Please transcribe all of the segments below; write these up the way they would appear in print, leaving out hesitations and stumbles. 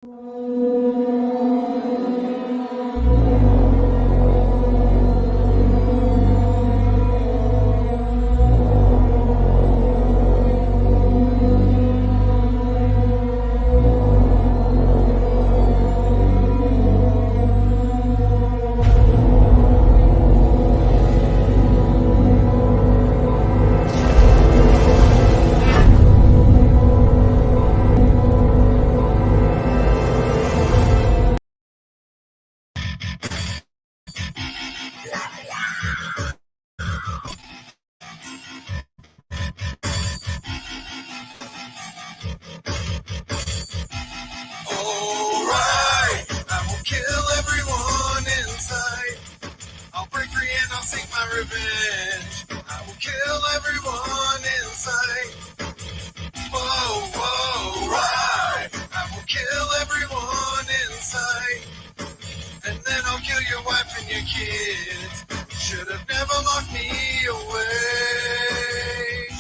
Alright, I will kill everyone inside. I'll break free and I'll seek my revenge. I will kill everyone inside. Whoa, right. I will kill everyone inside. And then I'll kill your wife and your kids. Should have never locked me away.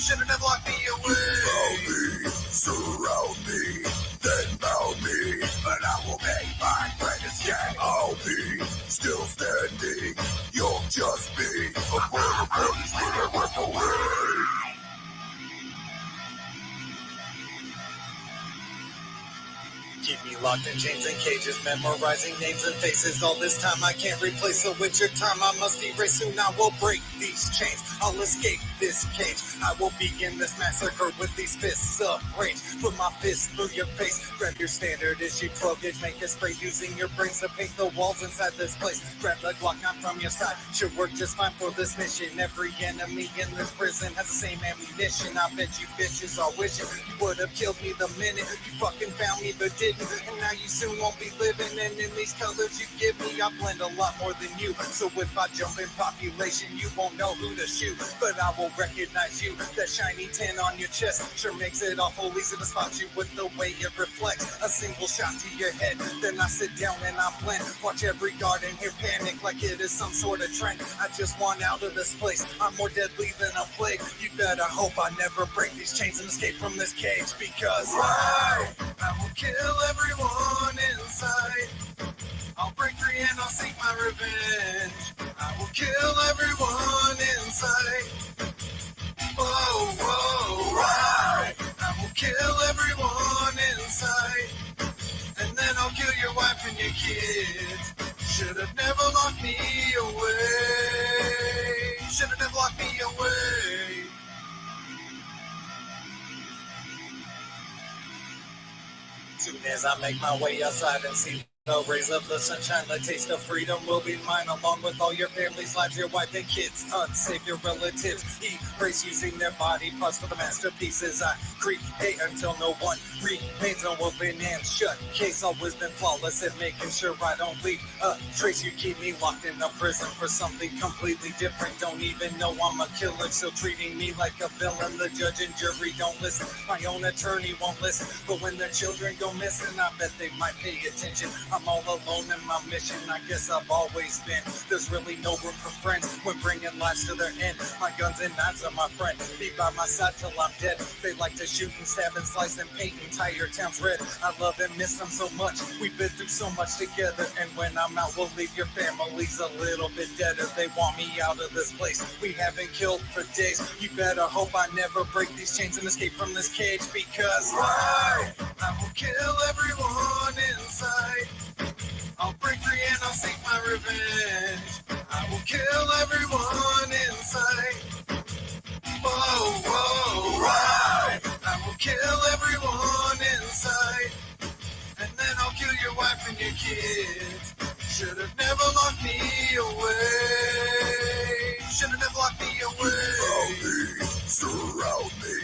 Should have never locked me away. Found me, surround me, then bound me, and I will make my greatest gang. I'll be still standing. You'll just be a part of bodies when I walk away. Keep me locked in chains and cages, memorizing names and faces. All this time I can't replace, so with your time I must erase. Soon I will break these chains, I'll escape this cage. I will begin this massacre with these fists of rage. Put my fist through your face, grab your standard issue 12 gauge, make a spray using your brains to paint the walls inside this place. Grab the Glock, not from your side, should work just fine for this mission. Every enemy in this prison has the same ammunition. I bet you bitches are wishing you would have killed me the minute you fucking found me but didn't. And now you soon won't be living, and in these colors you give me, I blend a lot more than you. So if I jump in population, you won't know who to shoot, but I will recognize you. That shiny tin on your chest sure makes it awful easy to spot you with the way it reflects. A single shot to your head, then I sit down and I blend. Watch every guard in here panic like it is some sort of trend. I just want out of this place, I'm more deadly than a plague. You better hope I never break these chains and escape from this cage, because I will kill everyone inside. I'll break free and I'll seek my revenge. I will kill everyone inside. Whoa, right. I will kill everyone inside. And then I'll kill your wife and your kids. Should have never locked me away. Should have never locked me away. Soon as I make my way outside and see the rays of the sunshine, the taste of freedom will be mine, along with all your family's lives, your wife and kids, unsave your relatives, erase using their body parts for the masterpieces I create until no one remains. No open and shut case, always been flawless at making sure I don't leave a trace. You keep me locked in a prison for something completely different. Don't even know I'm a killer, still treating me like a villain. The judge and jury don't listen, my own attorney won't listen, but when their children go missing, I bet they might pay attention. I'm all alone in my mission, I guess I've always been. There's really no room for friends when bringing lives to their end. My guns and knives are my friend, be by my side till I'm dead. They like to shoot and stab and slice and paint entire towns red. I love and miss them so much, we've been through so much together. And when I'm out, we'll leave your families a little bit deader. They want me out of this place, we haven't killed for days. You better hope I never break these chains and escape from this cage, because I will kill everyone inside. I'll break free and I'll seek my revenge. I will kill everyone inside. Whoa, right. I will kill everyone inside. And then I'll kill your wife and your kids. Should have never locked me away. Should have never locked me away. Found me, surround me,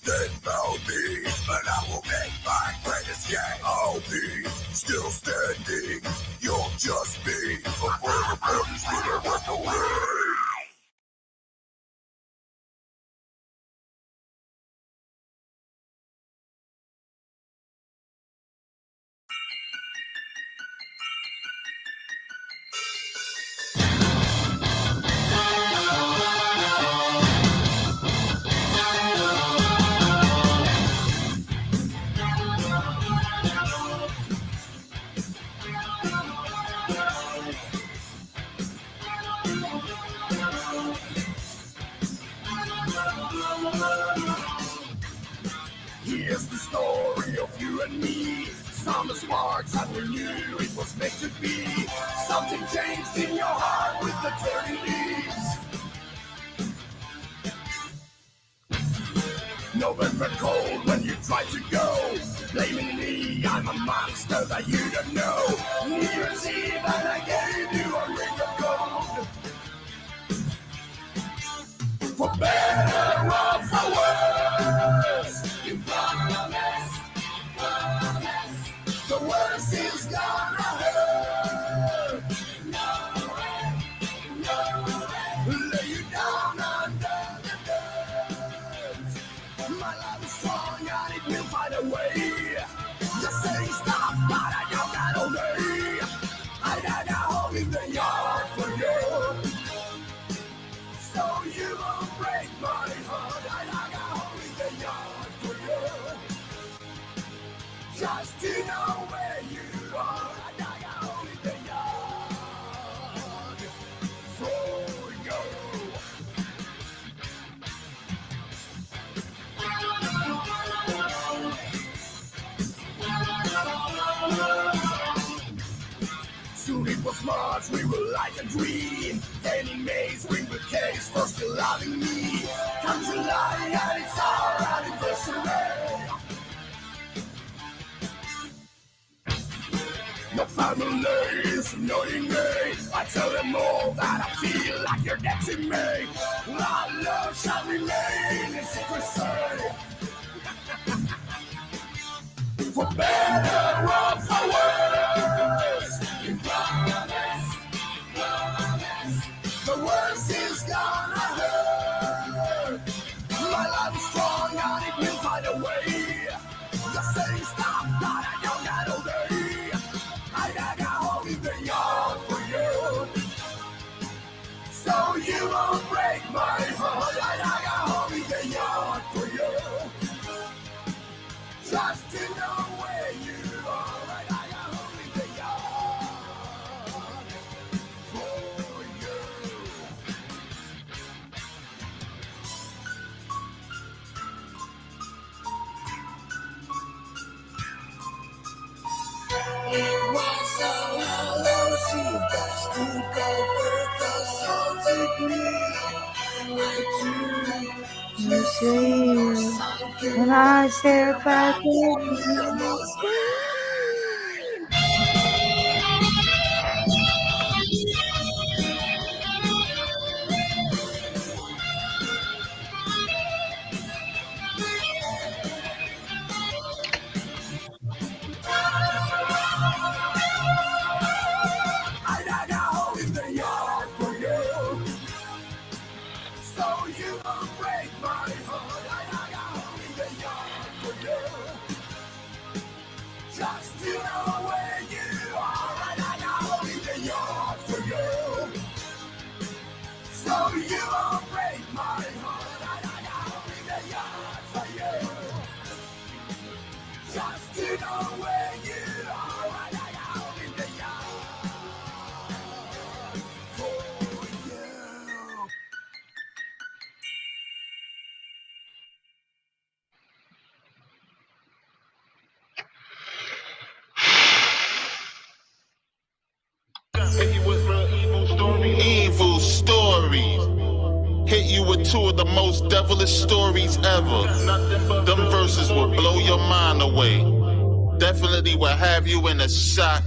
then bound me, and I will make my greatest gang. I'll be still standing. You'll just be a part of bodies when I walk away. saw the sparks and we knew it was meant to be. Something changed in your heart with the turning leaves. November cold when you tried to go, blaming me, I'm a monster that you don't know. New Year's Eve and I gave you a ring of gold. For better or for worse, you promise. The worst is gonna hurt. No way. Lay you down under the dirt. My love is strong and it will find a way. You say stop, but I don't got all day. I got a hole in the yard for you. So you won't break my heart. I got a hole in the yard for you. Just to know where you are. I got a hole in the yard for you. Soon it was March, we were like a dream. Then in May, spring bouquets, first you're loving me. Come July, and it's our anniversary. Your family is annoying me. I tell them all that I feel like you're dead to me. Our love shall remain in secrecy. For better or for worse, you promise. The worst is gonna hurt. My love is strong and it will find a way. Just say stop, but I don't got all day. I got a hole in the yard for you. So you won't break my heart. I got a hole in the yard for you. Just to know where you are. I got a hole in the yard for you. It was so hollow, she got to go work assaulted me. I You see, when I stare back at you, I got a hole in the yard for you. So you won't break my heart. I got a hole in the yard for you. Just to know where you are. I got a hole in the yard for you. So you won't break my heart. I got a hole in the yard for you. Just to know where you are. I got a hole in the yard for you. Hit you with real evil stories. Evil stories. Hit you with two of the most devilish stories ever. Them verses will blow your mind away. Definitely will have you in a shock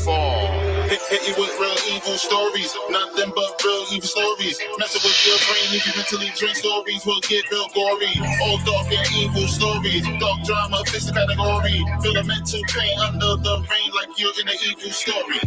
fall. Hit you with real evil stories. Nothing but real evil stories. Messing with your brain if you mentally drink stories will get real gory. All dark and evil stories. Dark drama fits the category. Feel a mental pain under the rain like you're in an evil story.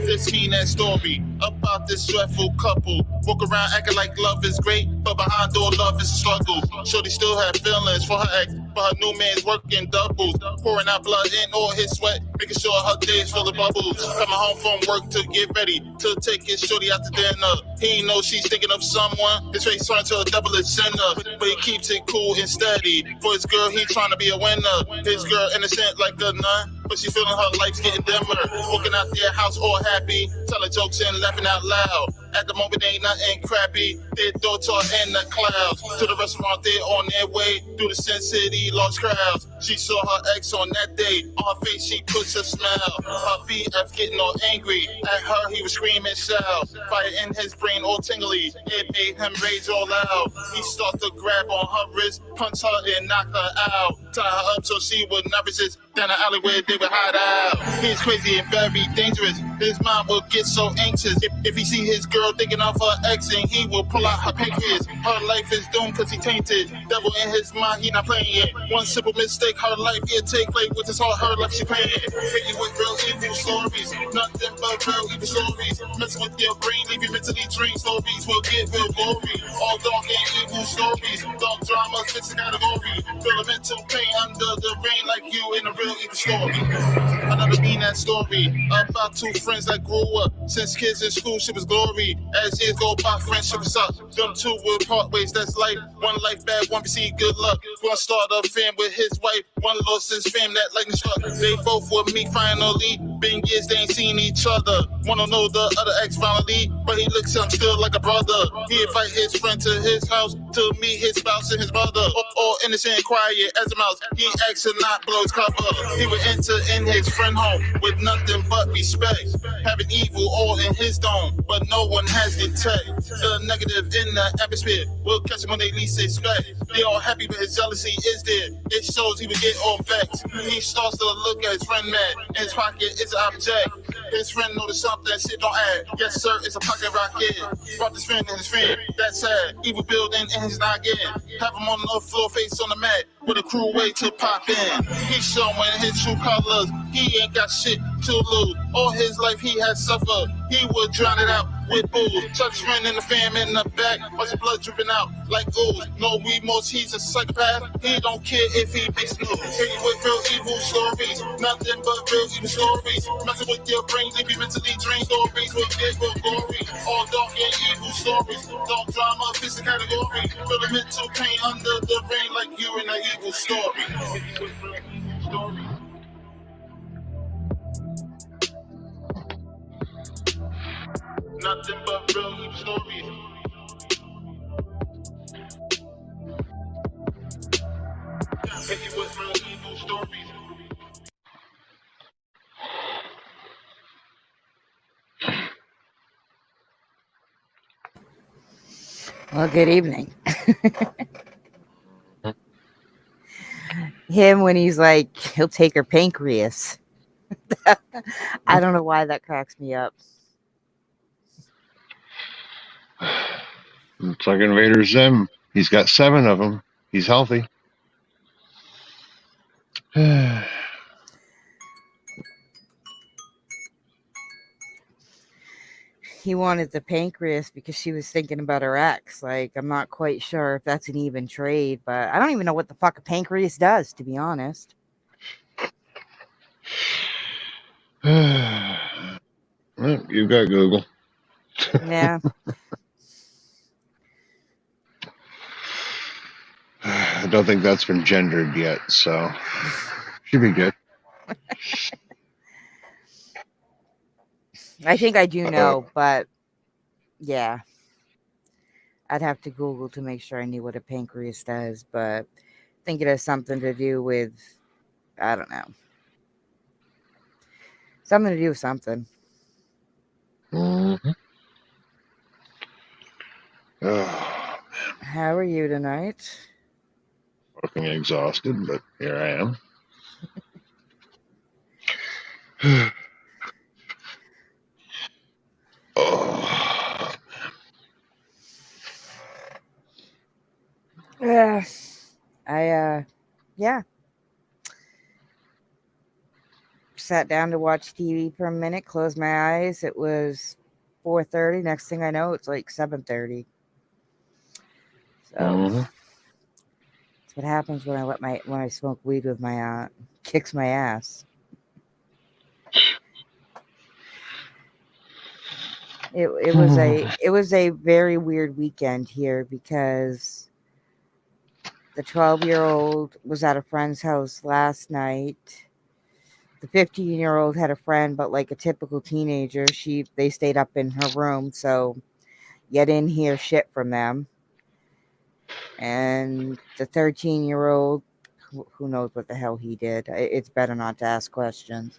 This mean that story about this dreadful couple. Walk around acting like love is great, but behind all love is a struggle. Shorty still have feelings for her ex, but her new man's working doubles. Pouring out blood in all his sweat, making sure her days full of bubbles. Coming home from work to get ready to take his shorty out to dinner. He ain't know she's thinking of someone. His face turned to a devilish sinner, but he keeps it cool and steady. For his girl, he trying to be a winner. His girl innocent like a nun. but she feeling her life's getting dimmer. Walking out their house all happy, telling jokes and laughing out loud. At the moment, ain't nothing crappy. Their thoughts are in the clouds. To the restaurant, they're on their way through the Sin City large crowds. She saw her ex on that day. On her face, she puts a smile. Her BF getting all angry. At her, he was screaming, shout. Fire in his brain, all tingly. It made him rage all loud. He started to grab on her wrist, punch her and knock her out. Tie her up so she would not resist. Down the alley where they would hide out. He's crazy and very dangerous. His mind will get so anxious if he see his girl thinking of her ex, and he will pull out her pancreas. Her life is doomed cause he tainted. Devil in his mind, he not playing it. One simple mistake, her life he'll take. Play with his heart, her life she playing. Hit you with real evil stories. Nothing but real evil stories. Messing with your brain, leave you mentally drained. Stories will get real glory. All dark and evil stories. Dark drama, fix the category. Feel a mental pain under the rain like you in a real evil story. Another mean that story about two friends that grew up since kids in school. Shit was glory. As years go by, friendship is up. Them two will part ways. That's life. One life bad, one see good luck. One start a fam with his wife. One lost his fam that lightning struck. They both with me finally. Been years they ain't seen each other. Wanna know the other ex finally, but he looks him still like a brother. He invite his friend to his house to meet his spouse and his mother. All innocent and quiet as a mouse. He asks to not blow his cover. He would enter in his friend home with nothing but respect. Having evil all in his dome, but no one has detected the negative in the atmosphere. Will catch him when they least expect. They all happy, but his jealousy is there. It shows he would get all vexed. He starts to look at his friend mad. In his pocket is an object. His friend noticed something, shit don't add. Yes, sir, it's a pocket rocket. Brought his friend and his friend. That's sad. Evil building in his noggin. Have him on the floor, face on the mat, with a cruel way to pop in. He's showing his true colors. He ain't got shit to lose. All his life he has suffered. He would drown it out with booze. Touch friend and the fam in the back. Watch the blood dripping out like ooze. No remorse, he's a psychopath. He don't care if he makes news. Hit you with real evil stories. Nothing but real evil stories. Messing with your brain, leave you mentally drained. Stories with big real glory. All dark and evil stories. Dark drama, fix the category. Feel the mental pain under the rain like you in an evil story. Nothing but real evil stories. Hit you with real evil stories. Well, good evening. Him when he's like, he'll take her pancreas. I don't know why that cracks me up. It's like Invader Zim. He's got 7 of them. He's healthy. He wanted the pancreas because she was thinking about her ex. Like, I'm not quite sure if that's an even trade, but I don't even know what the fuck a pancreas does, to be honest. Well, you got Google. Yeah. I don't think that's been gendered yet, so should be good. I think I do know, but yeah. I'd have to Google to make sure I knew what a pancreas does, but I think it has something to do with, I don't know. Something to do with something. Mm-hmm. Oh, how are you tonight? Fucking exhausted, but here I am. Oh. Yeah. Yeah. Sat down to watch TV for a minute, closed my eyes. It was 4:30. Next thing I know, it's like 7:30. So that's what happens when I smoke weed with my aunt. Kicks my ass. It was a very weird weekend here because the 12-year-old was at a friend's house last night. the 15-year-old had a friend, but like a typical teenager, they stayed up in her room, so you didn't hear shit from them. And the 13-year-old, who knows what the hell he did? It's better not to ask questions.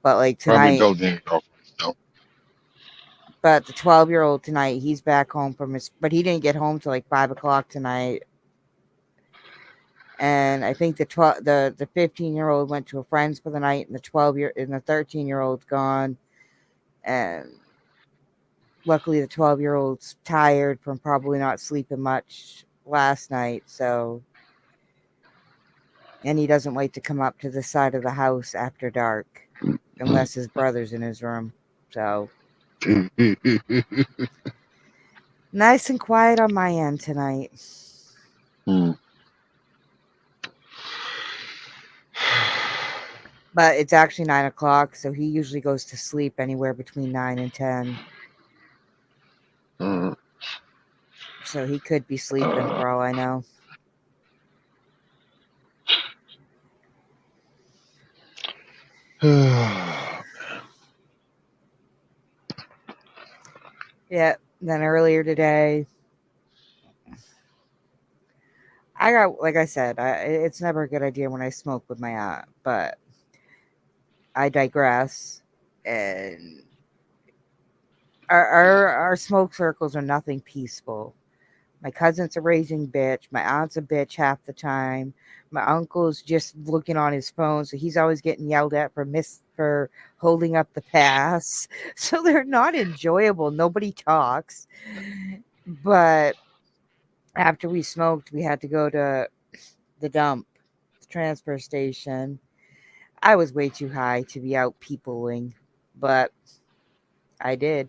But like Probably tonight, building a girlfriend. No. but the 12-year-old tonight, he's back home but he didn't get home till like 5 o'clock tonight. And I think the 15-year-old went to a friend's for the night, and the 13-year-old's gone. And luckily, the 12-year-old's tired from probably not sleeping much last night. So, and he doesn't like to come up to the side of the house after dark, unless his brother's in his room. So, nice and quiet on my end tonight. But it's actually 9 o'clock, so he usually goes to sleep anywhere between 9 and 10. So he could be sleeping for all I know. Yeah. Then earlier today, I got, like I said, it's never a good idea when I smoke with my aunt, but I digress. And our smoke circles are nothing peaceful. My cousin's a raging bitch. My aunt's a bitch half the time. My uncle's just looking on his phone, so he's always getting yelled at for holding up the pass. So they're not enjoyable. Nobody talks. But after we smoked, we had to go to the dump, the transfer station. I was way too high to be out peopling, but I did.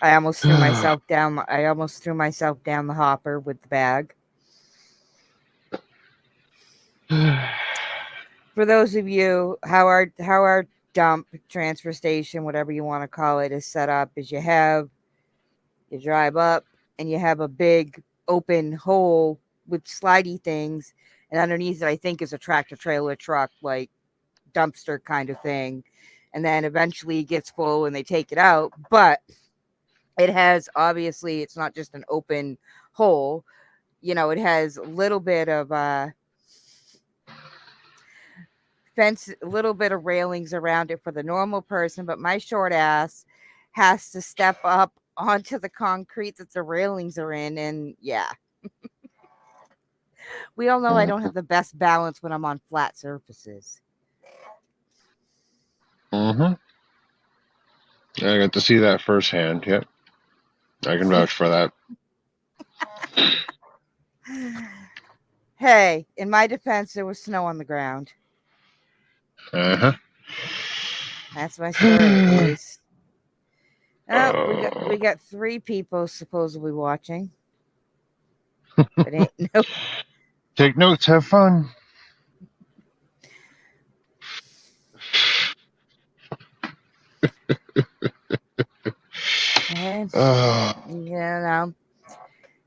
I almost threw myself down. I almost threw myself down the hopper with the bag. For those of you, how our dump, transfer station, whatever you want to call it, is set up is you drive up and you have a big open hole with slidey things, and underneath it I think is a tractor trailer truck, like dumpster kind of thing. And then eventually it gets full and they take it out, but it has, obviously it's not just an open hole, it has a little bit of fence, a little bit of railings around it for the normal person, but my short ass has to step up onto the concrete that the railings are in. And yeah, we all know I don't have the best balance when I'm on flat surfaces. I got to see that firsthand. Yep. I can vouch for that. Hey, in my defense, there was snow on the ground. That's my story, boys. We got 3 people supposedly watching. But ain't no. Take notes, have fun.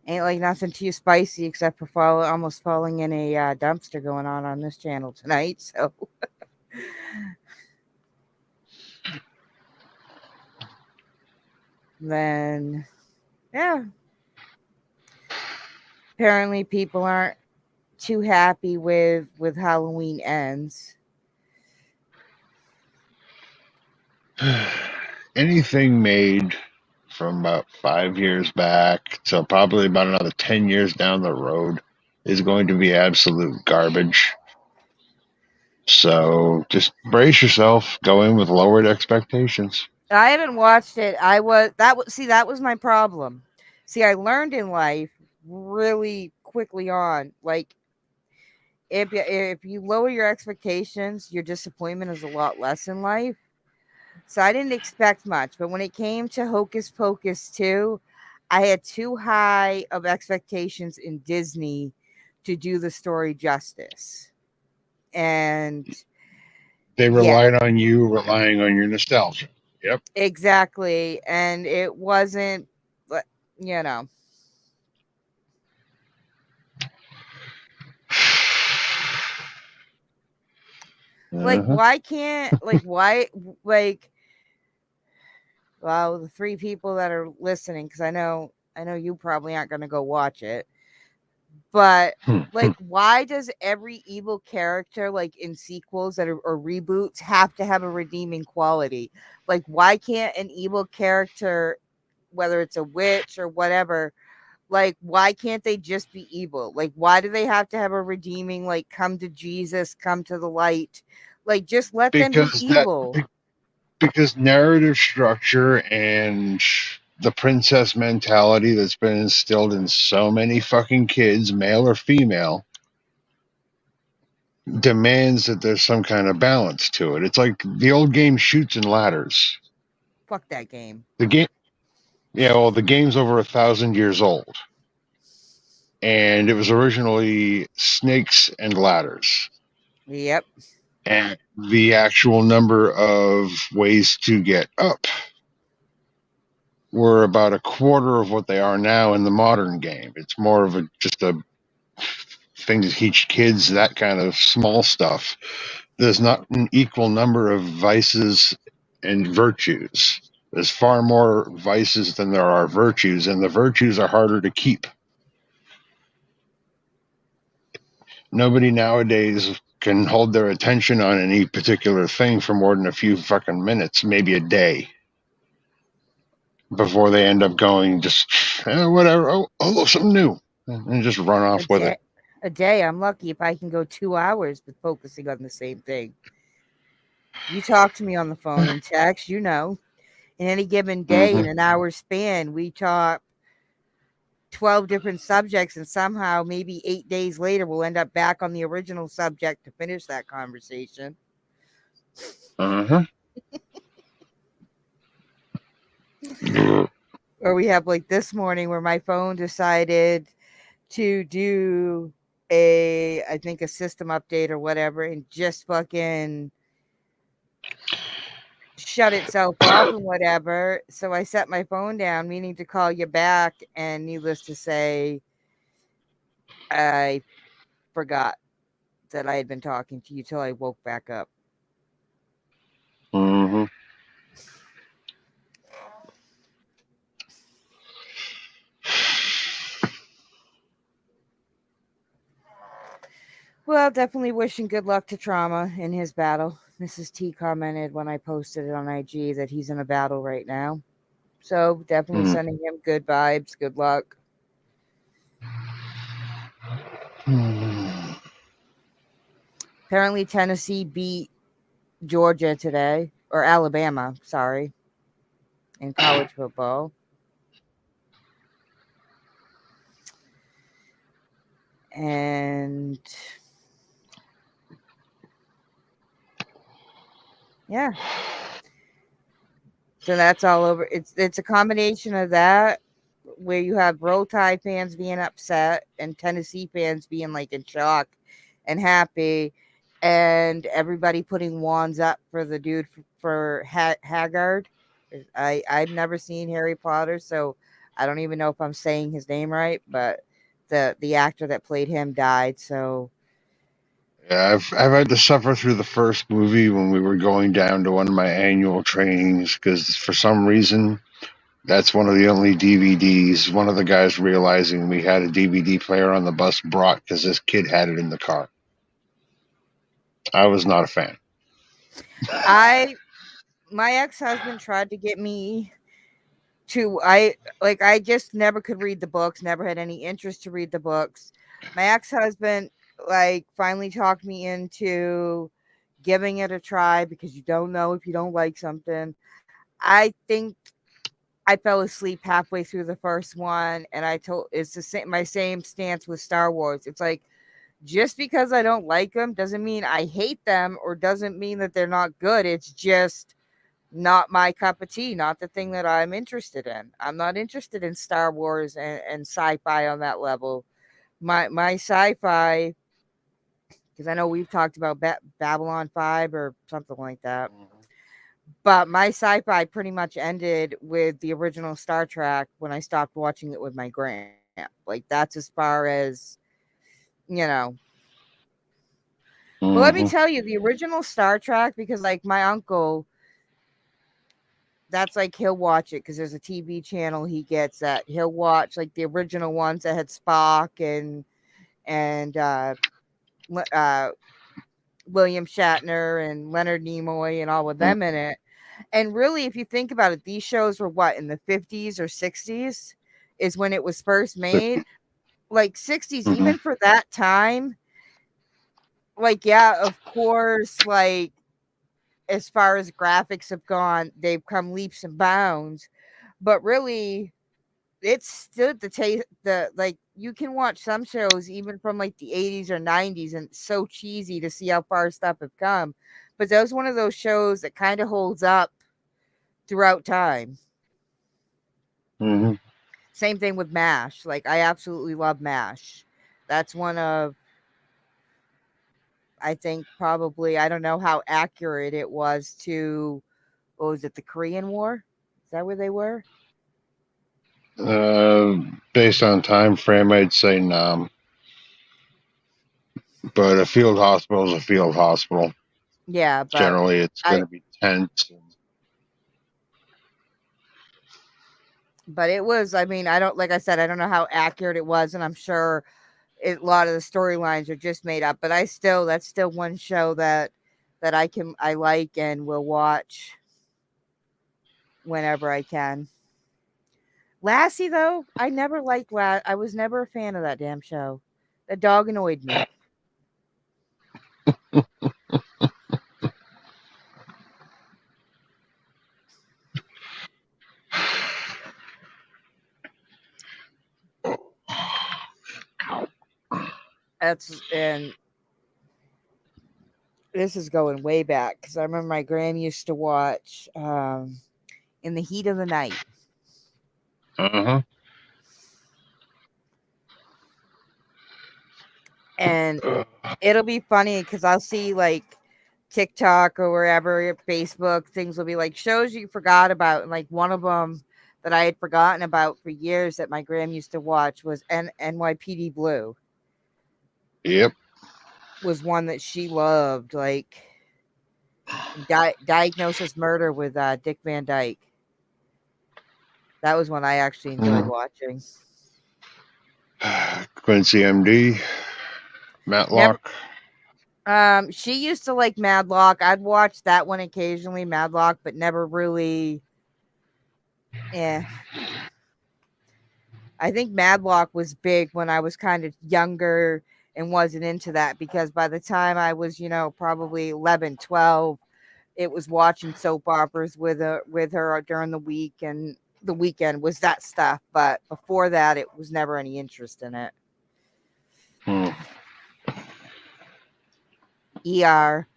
Ain't like nothing too spicy except for almost falling in a dumpster going on this channel tonight. So. Then, yeah. Apparently people aren't too happy with Halloween ends. Anything made from about 5 years back to probably about another 10 years down the road is going to be absolute garbage. So just brace yourself, go in with lowered expectations. I haven't watched it. That was my problem. See, I learned in life really quickly on, like, if you lower your expectations, your disappointment is a lot less in life. So I didn't expect much, but when it came to Hocus Pocus 2, I had too high of expectations in Disney to do the story justice. And they relied on you relying on your nostalgia. Yep. Exactly. And it wasn't, Like, why can't, like, why, like, well, the three people that are listening, because I know you probably aren't going to go watch it, but like, why does every evil character, like in sequels that are or reboots, have to have a redeeming quality? Like, why can't an evil character, whether it's a witch or whatever, like, why can't they just be evil? Like, why do they have to have a redeeming, like, come to Jesus, come to the light? Like, just let them be evil. Because narrative structure and the princess mentality that's been instilled in so many fucking kids, male or female, demands that there's some kind of balance to it. It's like the old game Shoots and Ladders. Fuck that game. The game, yeah, well, the game's over 1,000 years old, and it was originally Snakes and Ladders. Yep. And the actual number of ways to get up were about a quarter of what they are now in the modern game. It's more of just a thing to teach kids that kind of small stuff. There's not an equal number of vices and virtues. There's far more vices than there are virtues, and the virtues are harder to keep. Nobody nowadays can hold their attention on any particular thing for more than a few fucking minutes, maybe a day, before they end up going just whatever. Oh, something new, and just run off with it. A day. I'm lucky if I can go 2 hours with focusing on the same thing. You talk to me on the phone and text, in any given day in an hour span, we talk 12 different subjects, and somehow maybe 8 days later we'll end up back on the original subject to finish that conversation. Or we have like this morning where my phone decided to do I think a system update or whatever, and just fucking shut itself off and whatever. So I set my phone down, meaning to call you back, and needless to say, I forgot that I had been talking to you till I woke back up. Well, definitely wishing good luck to Trauma in his battle. Mrs. T commented when I posted it on IG that he's in a battle right now. So definitely sending him good vibes, good luck. Apparently Tennessee beat Georgia today, or Alabama, sorry, in college football. And yeah. So that's all over. It's a combination of that, where you have Roll Tide fans being upset and Tennessee fans being like in shock and happy, and everybody putting wands up for the dude for Haggard. I've never seen Harry Potter, so I don't even know if I'm saying his name right, but the actor that played him died, so yeah, I've had to suffer through the first movie when we were going down to one of my annual trainings, because for some reason that's one of the only DVDs. One of the guys realizing we had a DVD player on the bus brought because this kid had it in the car. I was not a fan. My ex-husband tried to get me to I just never could read the books, never had any interest to read the books. My ex-husband finally talked me into giving it a try, because you don't know if you don't like something. I think I fell asleep halfway through the first one, and it's the same, my same stance with Star Wars. It's like, just because I don't like them doesn't mean I hate them, or doesn't mean that they're not good. It's just not my cup of tea, not the thing that I'm interested in. I'm not interested in Star Wars and sci-fi on that level. My sci-fi, because I know we've talked about Babylon 5 or something like that, but my sci-fi pretty much ended with the original Star Trek when I stopped watching it with my grand. Like, that's as far as, Well, let me tell you, the original Star Trek, because like my uncle, that's like he'll watch it because there's a TV channel he gets that he'll watch like the original ones that had Spock and William Shatner and Leonard Nimoy and all of them in it. And really, if you think about it, these shows were what, in the 50s or 60s is when it was first made. Like 60s, even for that time. Like, yeah, of course, like as far as graphics have gone, they've come leaps and bounds. But really, it stood the taste. The like you can watch some shows even from like the 80s or 90s, and it's so cheesy to see how far stuff have come. But that was one of those shows that kind of holds up throughout time. Same thing with MASH. Like I absolutely love MASH. That's one of, I think probably, I don't know how accurate it was to, what was it, the Korean War? Is that where they were? Based on time frame, I'd say no. But a field hospital is a field hospital. Yeah, but generally it's going to be tense. But it was, I mean, I don't, like I said, I don't know how accurate it was, and I'm sure a lot of the storylines are just made up. But that's still one show that I like and will watch whenever I can. Lassie, though, I never liked I was never a fan of that damn show. The dog annoyed me. And this is going way back because I remember my gram used to watch In the Heat of the Night. And it'll be funny because I'll see like TikTok or wherever, Facebook, things will be like shows you forgot about. And like one of them that I had forgotten about for years that my gram used to watch was NYPD Blue. Yep. Was one that she loved. Like Diagnosis Murder with Dick Van Dyke. That was one I actually enjoyed watching. Quincy MD, Matlock. She used to like Madlock. I'd watch that one occasionally, Madlock, but never really. Yeah. I think Madlock was big when I was kind of younger and wasn't into that because by the time I was, probably 11, 12, it was watching soap operas with her during the week, and the weekend was that stuff. But before that, it was never any interest in it. ER.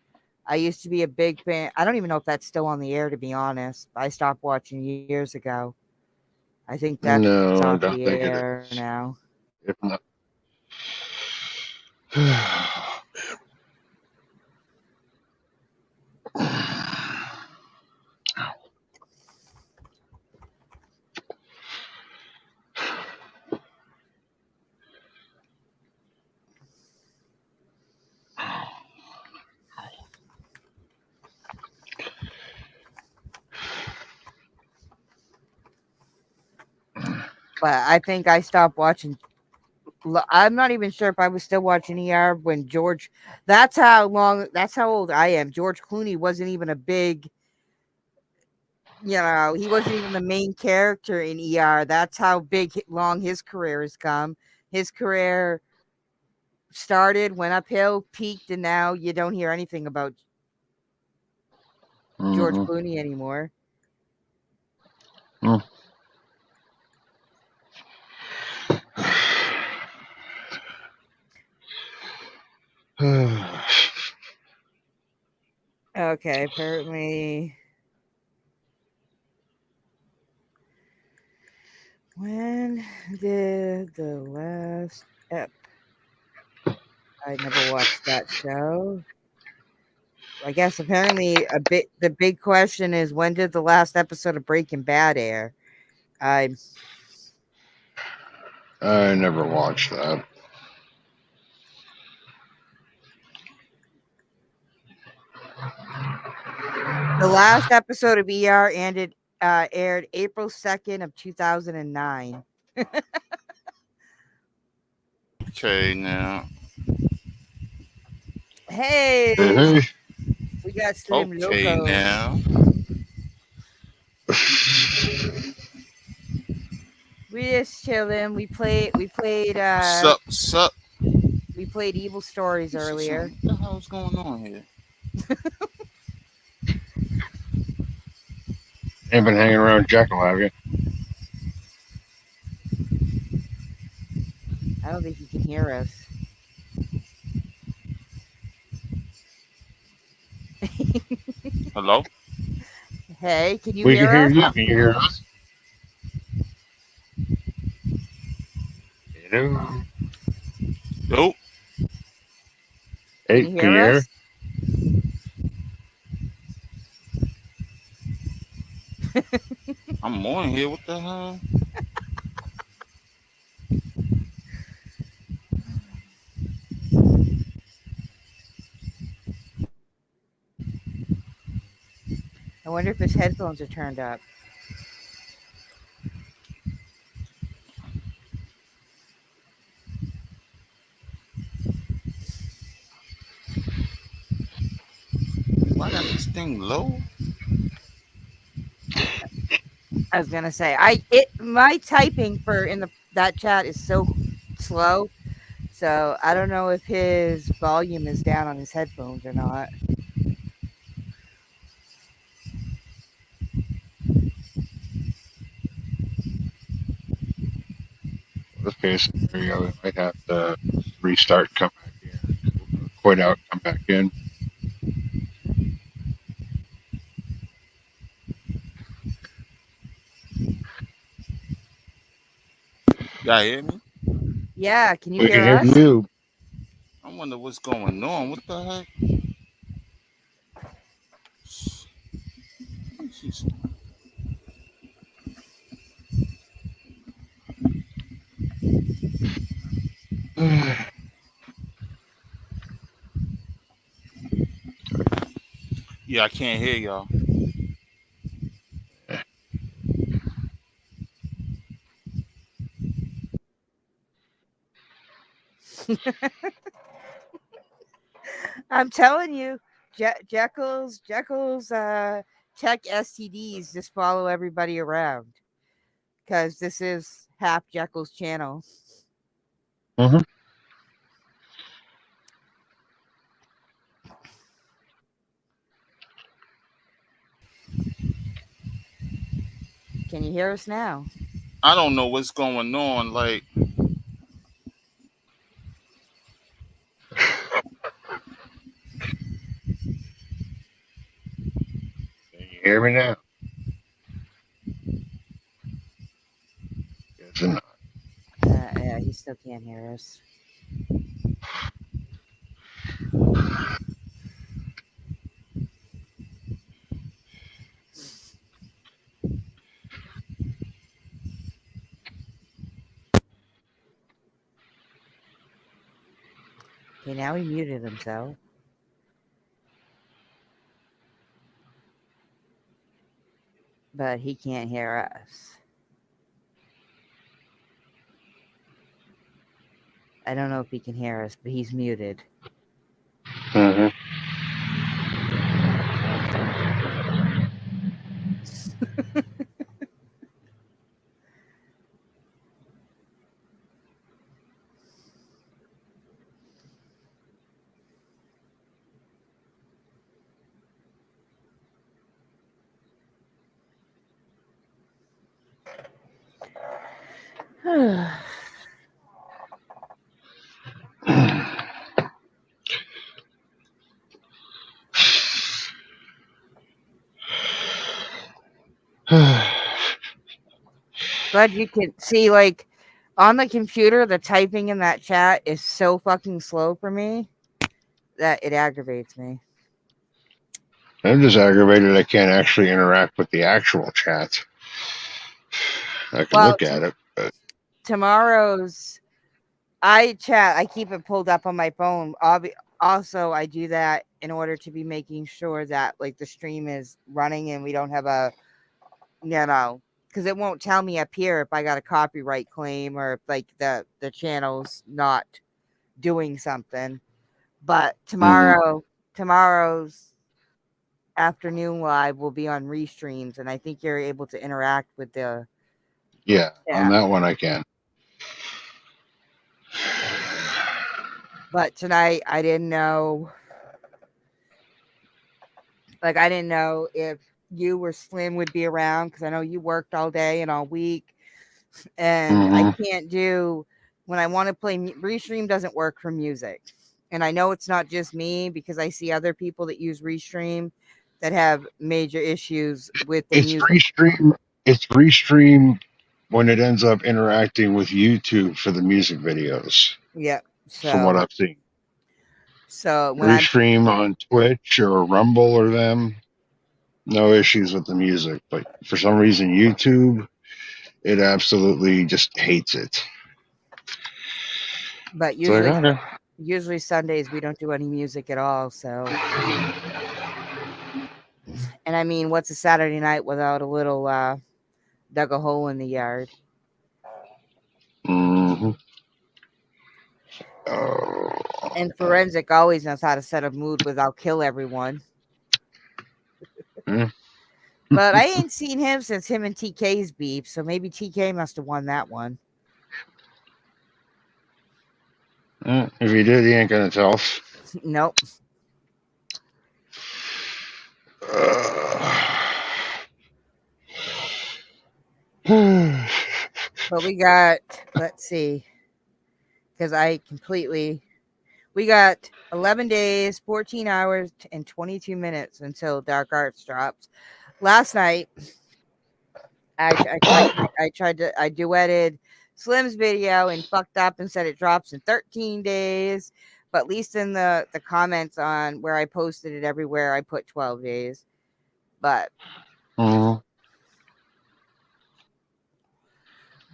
I used to be a big fan. I don't even know if that's still on the air, to be honest. I stopped watching years ago. I think that's off the air now. If not. But I think I stopped watching. I'm not even sure if I was still watching ER when George. That's how old I am. George Clooney wasn't even a big. He wasn't even the main character in ER. That's how long his career has come. His career started, went uphill, peaked, and now you don't hear anything about George Clooney anymore. Okay, apparently. When did the last ep? I never watched that show. I guess apparently the big question is, when did the last episode of Breaking Bad air? I never watched that. The last episode of ER aired April 2nd of 2009. Okay, now. Hey, we got Slim Okay, Loco. now. We just chilling. We played Sup. we played Evil Stories earlier. What the hell's going on here? Ain't been hanging around Jekyll, have you? I don't think you can hear us. Hello? Hey, can you We hear can hear us? you. Can you hear us? Hello. Nope. Hey, Can you can you hear hear? us? I'm on here. What the hell? I wonder if his headphones are turned up. Why got this thing low? I was gonna say my typing for that chat is so slow, so I don't know if his volume is down on his headphones or not. Worst case scenario, we might have to restart, come back in, quit out, come back in. Y'all hear me? Yeah, can you We can hear hear us? you. I wonder what's going on. What the heck? Let me see something. Yeah, I can't hear y'all. I'm telling you, Jekyll's tech STDs just follow everybody around because this is half Jekyll's channel. Mm-hmm. Can you hear us now? I don't know what's going on. Like, Can you hear me now? Guess not. Yeah, he still can't hear us. Okay, now he muted himself. But he can't hear us. I don't know if he can hear us, but he's muted. Mm-hmm. Glad you can see, like, on the computer, the typing in that chat is so fucking slow for me that it aggravates me. I'm just aggravated I can't actually interact with the actual chat. I can look at it, but Tomorrow's iChat, I keep it pulled up on my phone. also I do that in order to be making sure that like the stream is running and we don't have a, because it won't tell me up here if I got a copyright claim or if like the channel's not doing something. But tomorrow's afternoon live will be on restreams, and I think you're able to interact with the Yeah, on chat. that one I can. But tonight I didn't know. Like I didn't know if you or Slim would be around because I know you worked all day and all week, and I can't do when I want to play. Restream doesn't work for music, and I know it's not just me because I see other people that use Restream that have major issues with the It's music. restream. It's restream when it ends up interacting with YouTube for the music videos. Yeah. From what I've seen, So when I'm restream on Twitch or Rumble or them, no issues with the music. But for some reason, YouTube, it absolutely just hates it. but It's like, okay. usually Sundays we don't do any music at all. So, and I mean, what's a Saturday night without a little dug a hole in the yard? Mm-hmm. Oh. And Forensic always knows how to set a mood without kill everyone. Yeah. But I ain't seen him since him and TK's beef, so maybe TK must have won that one. If he did, he ain't gonna tell us. Nope. But we got, let's see, because we got 11 days, 14 hours, and 22 minutes until Dark Arts drops. Last night, I duetted Slim's video and fucked up and said it drops in 13 days. But at least in the comments on where I posted it everywhere, I put 12 days. But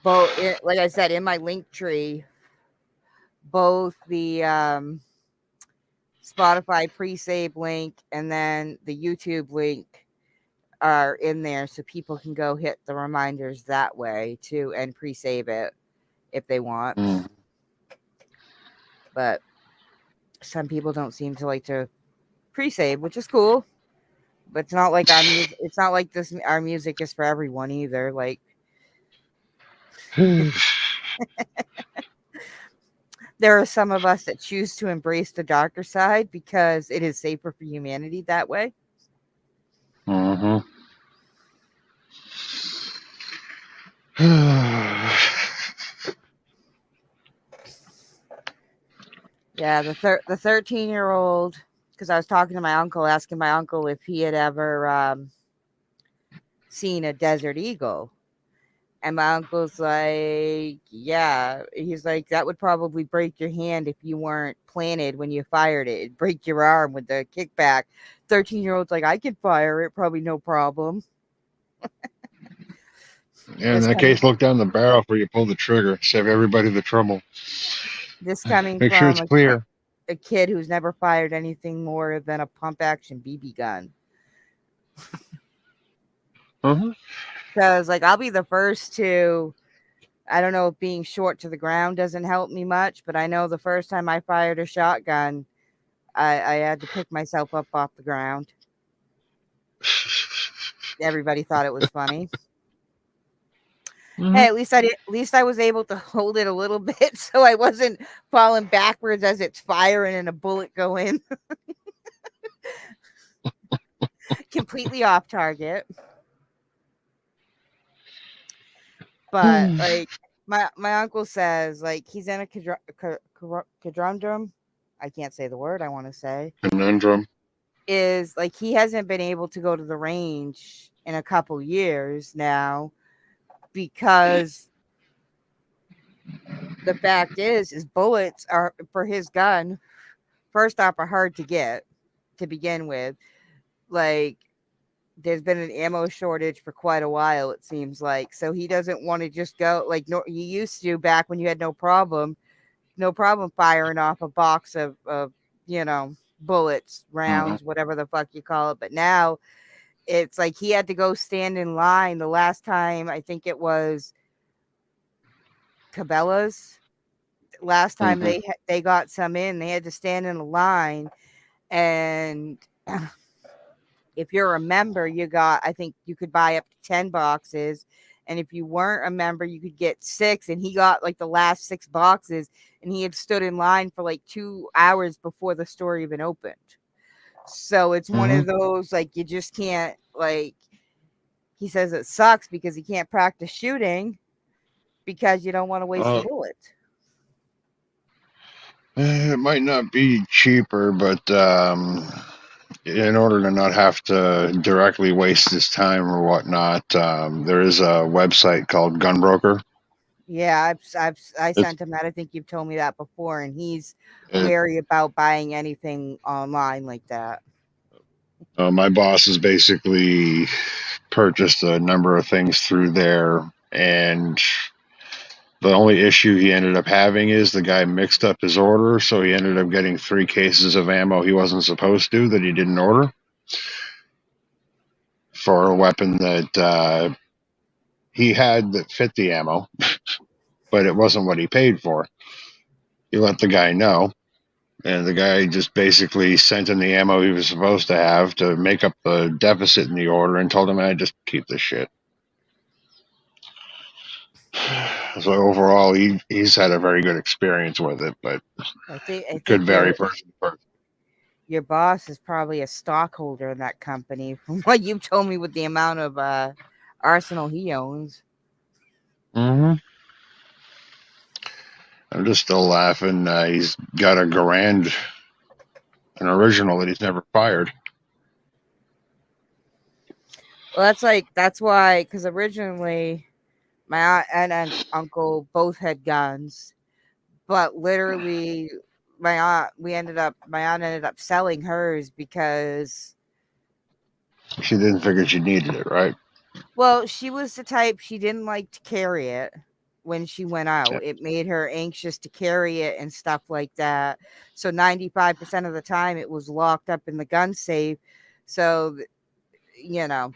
both, like I said, in my link tree, both the Spotify pre-save link and then the YouTube link are in there, so people can go hit the reminders that way too and pre-save it if they want. But some people don't seem to like to pre-save, which is cool. But it's not like it's not like this. Our music is for everyone either. Like, there are some of us that choose to embrace the darker side because it is safer for humanity that way. Yeah, the 13-year-old, because I was talking to my uncle, asking my uncle if he had ever seen a desert eagle. And my uncle's like, yeah. He's like, that would probably break your hand if you weren't planted when you fired it. It'd break your arm with the kickback. 13-year-old's like, I could fire it, probably no problem. Yeah, in that case, look down the barrel before you pull the trigger. Save everybody the trouble. This coming Make from sure it's clear. A kid who's never fired anything more than a pump action BB gun. Because like I'll be the first to, I don't know if being short to the ground doesn't help me much, but I know the first time I fired a shotgun, I had to pick myself up off the ground. Everybody thought it was funny. Hey, at least I was able to hold it a little bit, so I wasn't falling backwards as it's firing and a bullet go in. Completely off target. But like my uncle says, like he's in a conundrum. I can't say the word I want to say. Conundrum. Is like he hasn't been able to go to the range in a couple years now because the fact is his bullets are for his gun. First off, are hard to get to begin with. Like there's been an ammo shortage for quite a while, it seems like. So he doesn't want to just go like you used to back when you had no problem firing off a box of bullets, Mhm. rounds, whatever the fuck you call it. But now it's like he had to go stand in line. The last time I think it was Cabela's. Last time Mhm. they got some in, they had to stand in a line, and if you're a member, I think you could buy up to 10 boxes. And if you weren't a member, you could get 6. And he got like the last 6 boxes, and he had stood in line for like 2 hours before the store even opened. So it's one Mhm. of those, like, you just can't, like, he says it sucks because he can't practice shooting because you don't want to waste the Uh, bullet. it might not be cheaper, but in order to not have to directly waste his time or whatnot, there is a website called Gunbroker. Yeah, I It's sent him that. I think you've told me that before, and he's it, wary about buying anything online like that. my boss has basically purchased a number of things through there, and the only issue he ended up having is the guy mixed up his order, so he ended up getting 3 cases of ammo he wasn't supposed to that he didn't order for a weapon that he had that fit the ammo, but it wasn't what he paid for. He let the guy know, and the guy just basically sent him the ammo he was supposed to have to make up the deficit in the order and told him, I just keep this shit. So overall, he's had a very good experience with it, but I it could think vary person to person. your boss is probably a stockholder in that company from what you've told me with the amount of arsenal he owns. Mm-hmm. I'm just still laughing. He's got a Garand, an original that he's never fired. Well, that's why, because originally my aunt and uncle both had guns, but literally my aunt ended up selling hers because, She didn't figure she needed it, right? well, she was the type, she didn't like to carry it when she went out. Yeah. It made her anxious to carry it and stuff like that. So 95% of the time it was locked up in the gun safe. So, you know,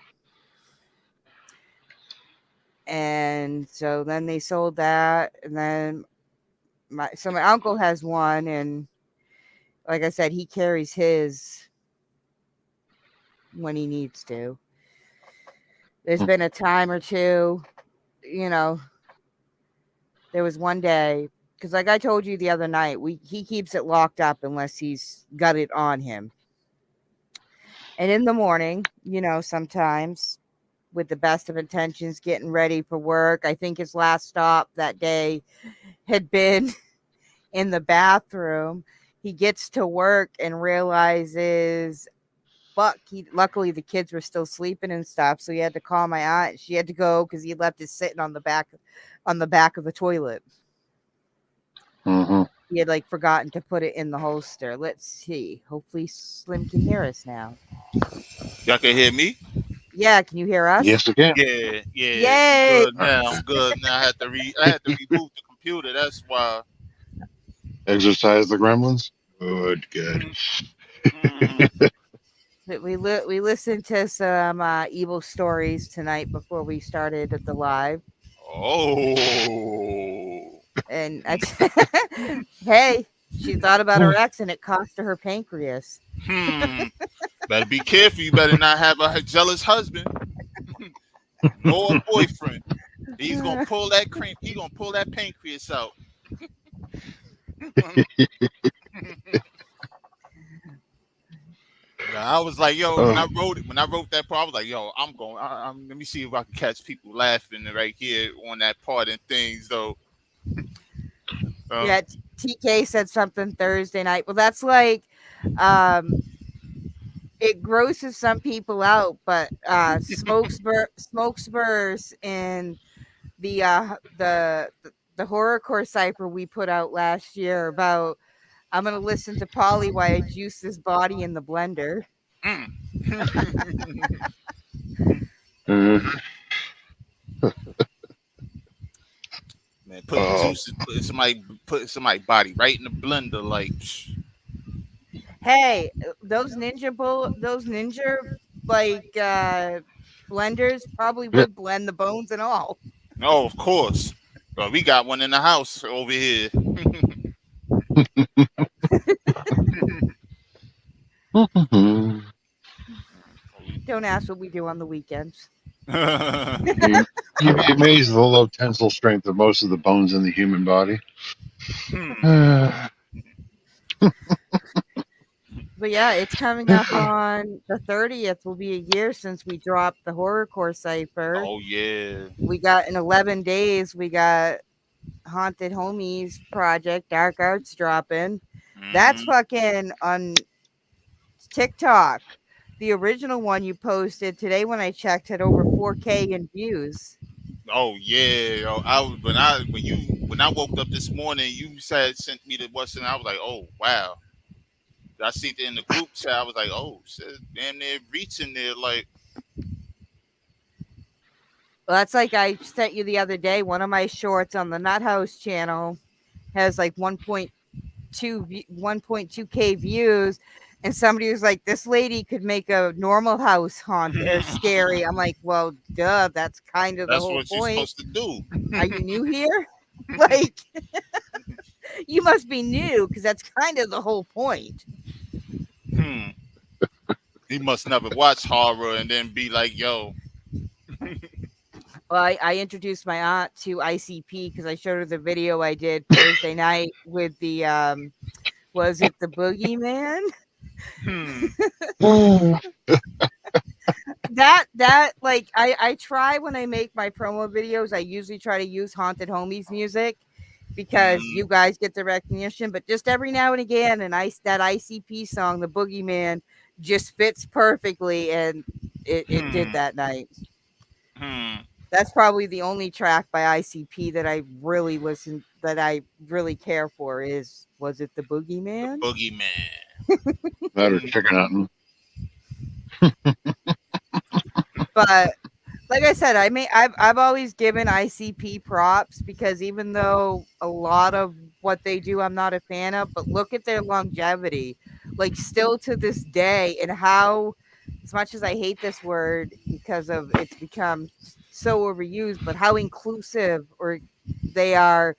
and so then they sold that, and then my uncle has one, and like I said, he carries his when he needs to. There's been a time or two, you know, there was one day, because like I told you the other night, he keeps it locked up unless he's got it on him. And in the morning, sometimes with the best of intentions, getting ready for work, I think his last stop that day had been in the bathroom. He gets to work and realizes, fuck, luckily the kids were still sleeping and stuff, so he had to call my aunt. She had to go because he left it sitting on the back of the toilet. Mm-hmm. He had like forgotten to put it in the holster. Let's see. Hopefully Slim can hear us now. Y'all can hear me? Yeah, can you hear us? Yes, again. Yeah, yeah. I'm Yay! good now. I'm good now. I had to reboot the computer. That's why. Exercise the gremlins. Good, good. Mm, mm. We listened to some evil stories tonight before we started the live, Oh. and hey, she thought about her ex, and it cost her her pancreas. Hmm. Better be careful. You better not have a jealous husband nor a boyfriend. He's gonna pull that cream. He gonna pull that pancreas out. I was like, yo, when Oh, I wrote that part, I was like, yo, I'm going. Let me see if I can catch people laughing right here on that part and things, though. Uh, Yeah, TK said something Thursday night. Well, that's like, um, it grosses some people out, but smoke spurs in the horrorcore cipher we put out last year about, I'm gonna listen to Polly while I juice this body in the blender. mm. mhm. Man, Oh, putting somebody body right in the blender, like, psh. Hey, those ninja like blenders probably Yeah. would blend the bones and all. Oh, of course. Well, we got one in the house over here. Don't ask what we do on the weekends. You, you'd be amazed at the low tensile strength of most of the bones in the human body. But yeah, it's coming up on the 30th. Will be a year since we dropped the horrorcore cipher. Oh yeah. We got in 11 days. We got Haunted Homies project Dark Arts dropping. That's Hmm. fucking on TikTok. The original one you posted today when I checked had over 4K in views. Oh yeah. Yo, when I woke up this morning, you said sent me the what's and I was like, oh wow. I see it in the group chat. I was like, oh shit, damn, they're reaching there. Like, Well, that's like I sent you the other day. One of my shorts on the Nut House channel has like 1.2K views, and somebody was like, "This lady could make a normal house haunt or scary." I'm like, "Well, duh, that's kind of the that's whole what you're point. supposed to do. Are you new here? Like, you must be new because that's kind of the whole point." Hmm. He must never watch horror and then be like, yo. Well, I introduced my aunt to ICP because I showed her the video I did Thursday night with the was it the Boogeyman? Hmm. That like I try when I make my promo videos, I usually try to use Haunted Homies music because Hmm. you guys get the recognition, but just every now and again that ICP song, the Boogeyman, just fits perfectly, and it did Hmm. that night. Hmm. That's probably the only track by ICP that I really care for is was it the The Boogeyman? boogeyman. That or Hmm. chicken hunting. But like I said, I've always given ICP props because even though a lot of what they do I'm not a fan of, but look at their longevity. Like still to this day, and how, as much as I hate this word because of it's become so overused, but how inclusive or they are,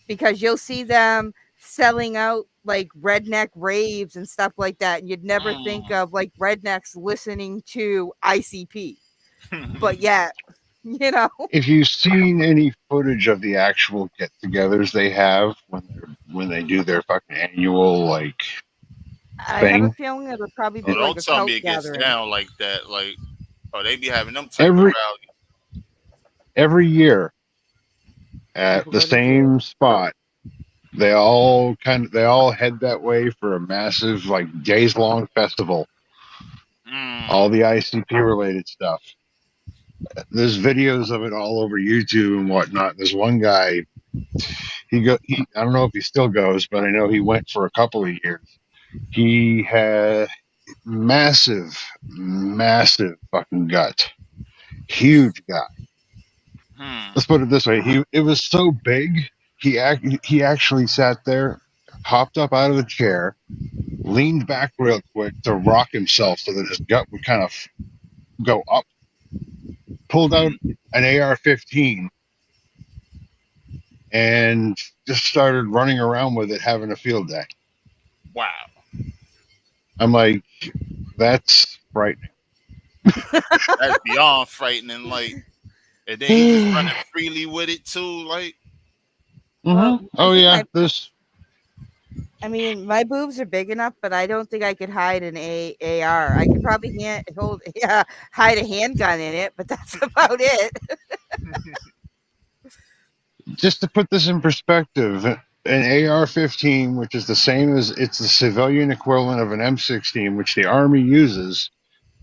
because you'll see them selling out like redneck raves and stuff like that, and you'd never think of like rednecks listening to ICP, but yet, you know, If you've seen any footage of the actual get-togethers they have when they do their fucking annual like I have a thing, feeling it would probably Oh, be like don't a tell me cult it gets gathering. down like that. Like, oh, they be having them type of every rallies. every year at People the go to jail. same spot, they all head that way for a massive like days long festival. All Mm. the ICP related stuff. There's videos of it all over YouTube and whatnot. There's one guy. I don't know if he still goes, but I know he went for a couple of years. He had massive fucking gut. Huge guy. Hmm. Let's put it this way. It was so big. He actually sat there, hopped up out of the chair, leaned back real quick to rock himself so that his gut would kind of go up. Pulled out Hmm. an AR-15 and just started running around with it, having a field day. Wow. I'm like, that's frightening. That's beyond frightening. Like, and then he just running freely with it too. Like, Well, I Oh think yeah, this my boobs are big enough, but I don't think I could hide an AR. I could probably hide a handgun in it, but that's about it. just to put this in perspective, an AR-15, which is the same as it's the civilian equivalent of an M16, which the Army uses,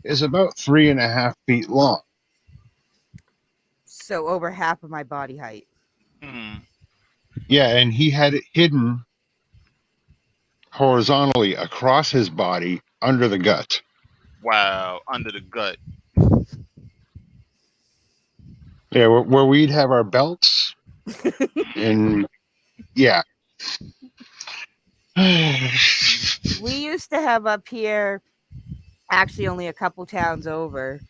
is about 3.5 feet long. So over half of my body height. hmm. Yeah, and he had it hidden horizontally across his body under the gut. Wow, under the gut. Yeah, where we'd have our belts, and yeah, We used to have up here, actually only a couple towns over.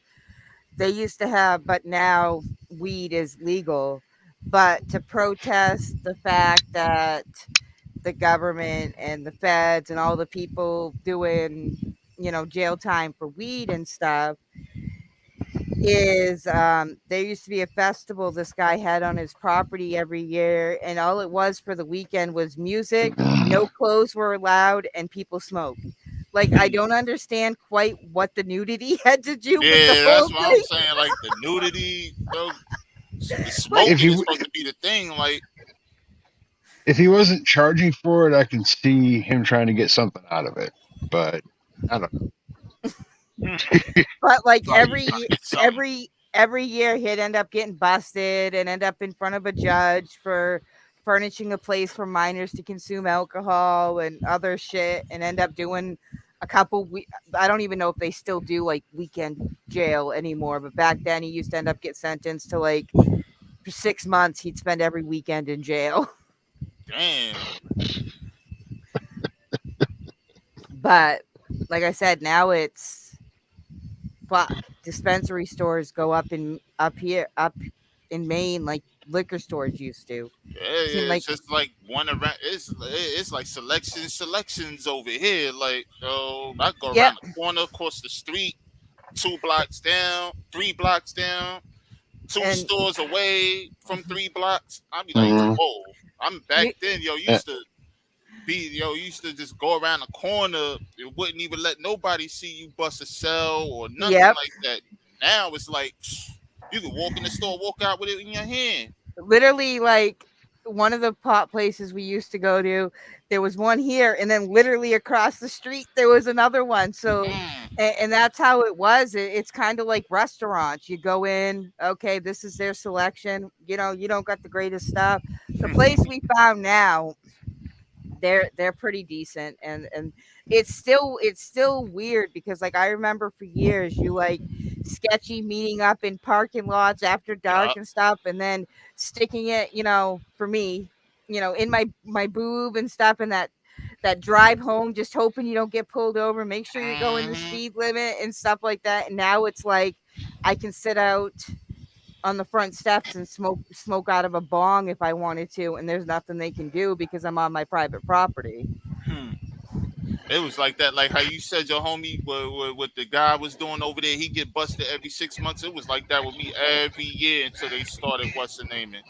They used to have, but now weed is legal. But to protest the fact that the government and the feds and all the people doing, jail time for weed and stuff, is there used to be a festival this guy had on his property every year, and all it was for the weekend was music, no clothes were allowed, and people smoked. Like, I don't understand quite what the nudity had to do with the Yeah, whole that's what I'm thing. saying. Like the nudity, the Like, if smoking is you supposed to be the thing. Like, if he wasn't charging for it, I can see him trying to get something out of it. But I don't know. but like probably just trying to get something. every year he'd end up getting busted and end up in front of a judge for furnishing a place for minors to consume alcohol and other shit, and end up doing a couple I don't even know if they still do like weekend jail anymore, but back then he used to end up get sentenced to like for 6 months he'd spend every weekend in jail. Damn. But like I said, now it's fuck. Dispensary stores go up here up in Maine like liquor stores used to. Yeah, Seem yeah, like it's just like one around. It's like selections over here. Like, I go yep, around the corner, across the street, 2 blocks down, 3 blocks down, two and stores away from 3 blocks. I'd be like, Mhm. whoa. I'm back you, then, yo. Eh, Used to just go around the corner. It wouldn't even let nobody see you bust a cell or nothing yep. like that. Now it's like you can walk in the store, walk out with it in your hand. Literally, like one of the pot places we used to go to, there was one here, and then literally across the street there was another one. So, Mm. and that's how it was. It's kind of like restaurants. You go in, okay, this is their selection. You don't got the greatest stuff. The place we found now, they're pretty decent, and it's still weird because like I remember for years you like sketchy meeting up in parking lots after dark Yup. and stuff, and then sticking it, for me, in my boob and stuff, and that drive home just hoping you don't get pulled over, make sure you're going the Hmm. speed limit and stuff like that. And now it's like I can sit out on the front steps and smoke out of a bong if I wanted to, and there's nothing they can do because I'm on my private property. Hmm. It was like that, like how you said your homie, what the guy was doing over there. He get busted every 6 months. It was like that with me every year until they started what's the name it.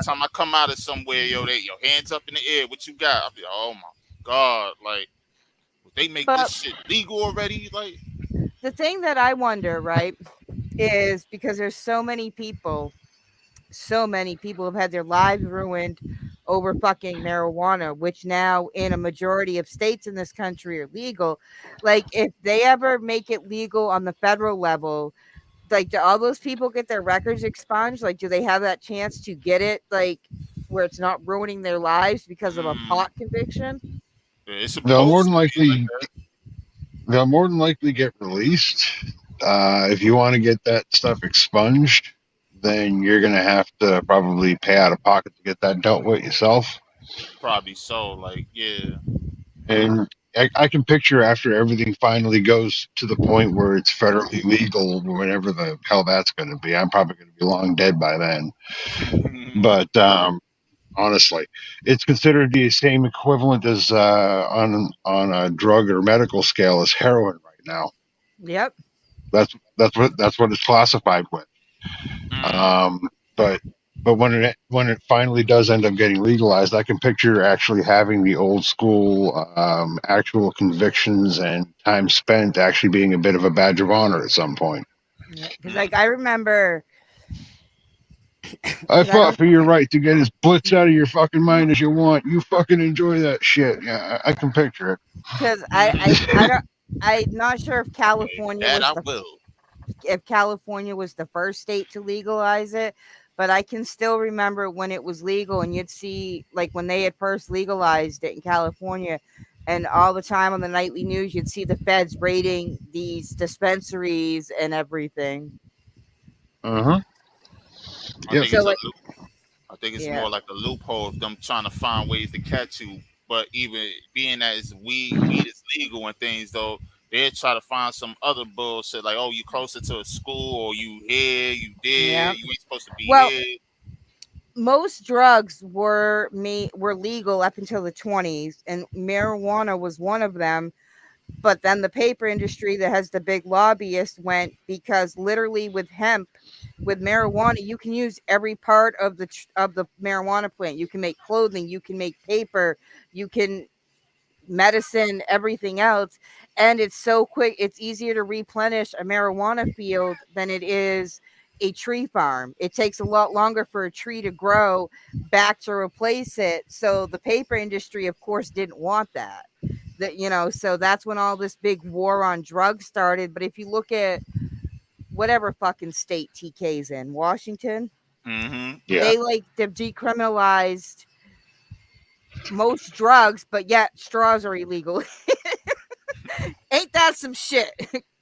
Time I come out of somewhere, your hands up in the air. What you got? I'll be like, oh my god, like they make this But shit legal already. Like, the thing that I wonder, right, is because there's so many people have had their lives ruined over fucking marijuana, which now in a majority of states in this country are legal. Like, if they ever make it legal on the federal level, like, do all those people get their records expunged? Like, do they have that chance to get it, like, where it's not ruining their lives because of a pot conviction? it's they'll more supposed than to be like likely they'll more than likely get released. If you want to get that stuff expunged, then you're gonna have to probably pay out of pocket to get that dealt with yourself. probably so. Like, yeah. And I can picture after everything finally goes to the point where it's federally legal, whenever the hell that's going to be. I'm probably going to be long dead by then. But honestly, it's considered the same equivalent as on a drug or medical scale as heroin right now. Yep. That's what it's classified with. Mm. Um, but when it finally does end up getting legalized, I can picture actually having the old school actual convictions and time spent actually being a bit of a badge of honor at some point. Yeah, because Mm. like I remember, I because I fought rem- for your right to get as blitz out of your fucking mind as you want. You fucking enjoy that shit. Yeah, I can picture because I it. don't. I'm not sure if California That was I the will. first state to legalize it, but I can still remember when it was legal, and you'd see like when they had first legalized it in California, and all the time on the nightly news you'd see the feds raiding these dispensaries and everything. Uh huh. I Yep. think So it's a like, loop. I think it's yeah, more like a loophole of them trying to find ways to catch you. But even being that it's weed is legal and things though, they try to find some other bullshit like, oh, you closer to a school or you here, you there, Yeah. you ain't supposed to be Well, here. most drugs were legal up until the 20s, and marijuana was one of them. But then the paper industry that has the big lobbyist went, because literally with hemp, with marijuana, you can use every part of the marijuana plant. You can make clothing, you can make paper, you can medicine, everything else. And it's so quick, it's easier to replenish a marijuana field than it is a tree farm. It takes a lot longer for a tree to grow back to replace it. So the paper industry, of course, didn't want that. So that's when all this big war on drugs started. But if you look at whatever fucking state TK's in, Washington, Mm-hmm. Yeah. they like they've decriminalized most drugs, but yet straws are illegal. Ain't that some shit?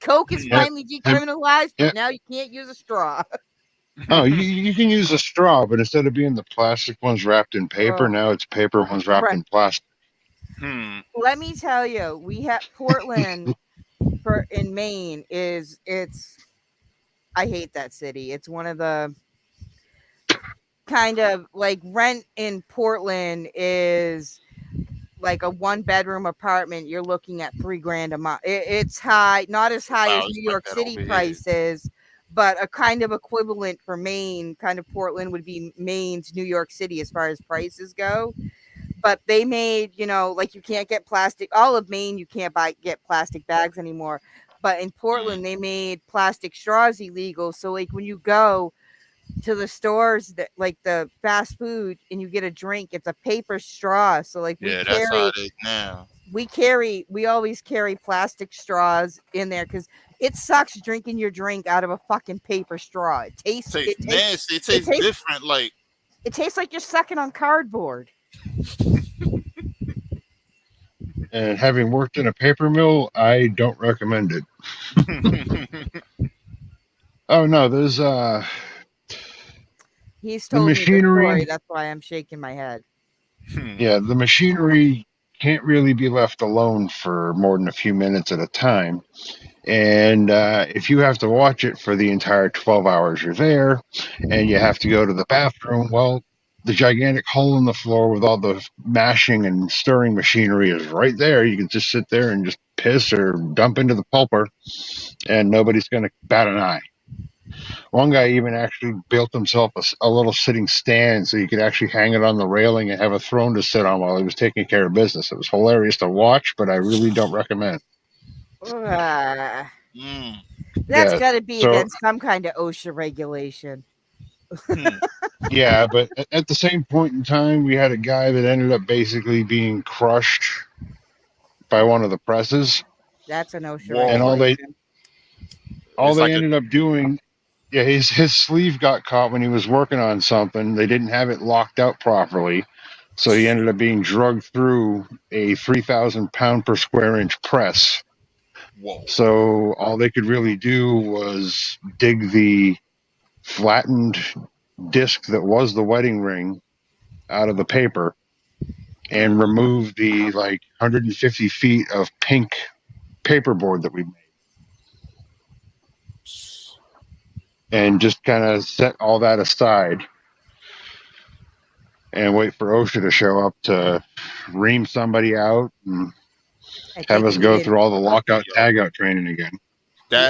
Coke is Have, finally have, decriminalized, yeah. but now you can't use a straw. Oh, you can use a straw, but instead of being the plastic ones wrapped in paper, Oh, now it's paper ones wrapped right. in plastic. Hmm. Let me tell you, we have Portland for in Maine is it's I hate that city. It's one of the kind of like rent in Portland is like a 1 bedroom apartment. You're looking at $3,000 a month. It's high, not as high Wow, as it's New like York that City over here. prices, but a kind of equivalent for Maine. Kind of Portland would be Maine's New York City as far as prices go. But they made, like you can't get plastic. All of Maine, you can't get plastic bags anymore. But in Mm. Portland, they made plastic straws illegal. So like when you go to the stores that like the fast food and you get a drink, it's a paper straw. So like Yeah, that's how it is now. we always carry plastic straws in there because it sucks drinking your drink out of a fucking paper straw. It tastes Tastes it tastes nasty. It it tastes tastes different. Like, it tastes like you're sucking on cardboard. And having worked in a paper mill, I don't recommend it. Oh no, there's He's the told me the story. machinery. That's why I'm shaking my head. hmm. Yeah, the machinery can't really be left alone for more than a few minutes at a time. And if you have to watch it for the entire 12 hours you're there and you have to go to the bathroom, well, the gigantic hole in the floor with all the mashing and stirring machinery is right there. You can just sit there and just piss or dump into the pulper, and nobody's going to bat an eye. One guy even actually built himself a little sitting stand so he could actually hang it on the railing and have a throne to sit on while he was taking care of business. It was hilarious to watch, but I really don't recommend. Uh, Mm. that's Yeah. got to be So against some kind of OSHA regulation. Hmm. yeah, but at the same point in time, we had a guy that ended up basically being crushed by one of the presses, That's an OSHA and Whoa. regulation. all It's they like a ended up doing, yeah, his sleeve got caught when he was working on something. They didn't have it locked out properly, so he ended up being drugged through a 3,000 pound per square inch press. whoa. So all they could really do was dig the flattened disc that was the wedding ring out of the paper and remove the like 150 feet of pink paperboard that we made and just kind of set all that aside and wait for OSHA to show up to ream somebody out and I have take us it he go didn't. through all the lockout Yo, tagout training again.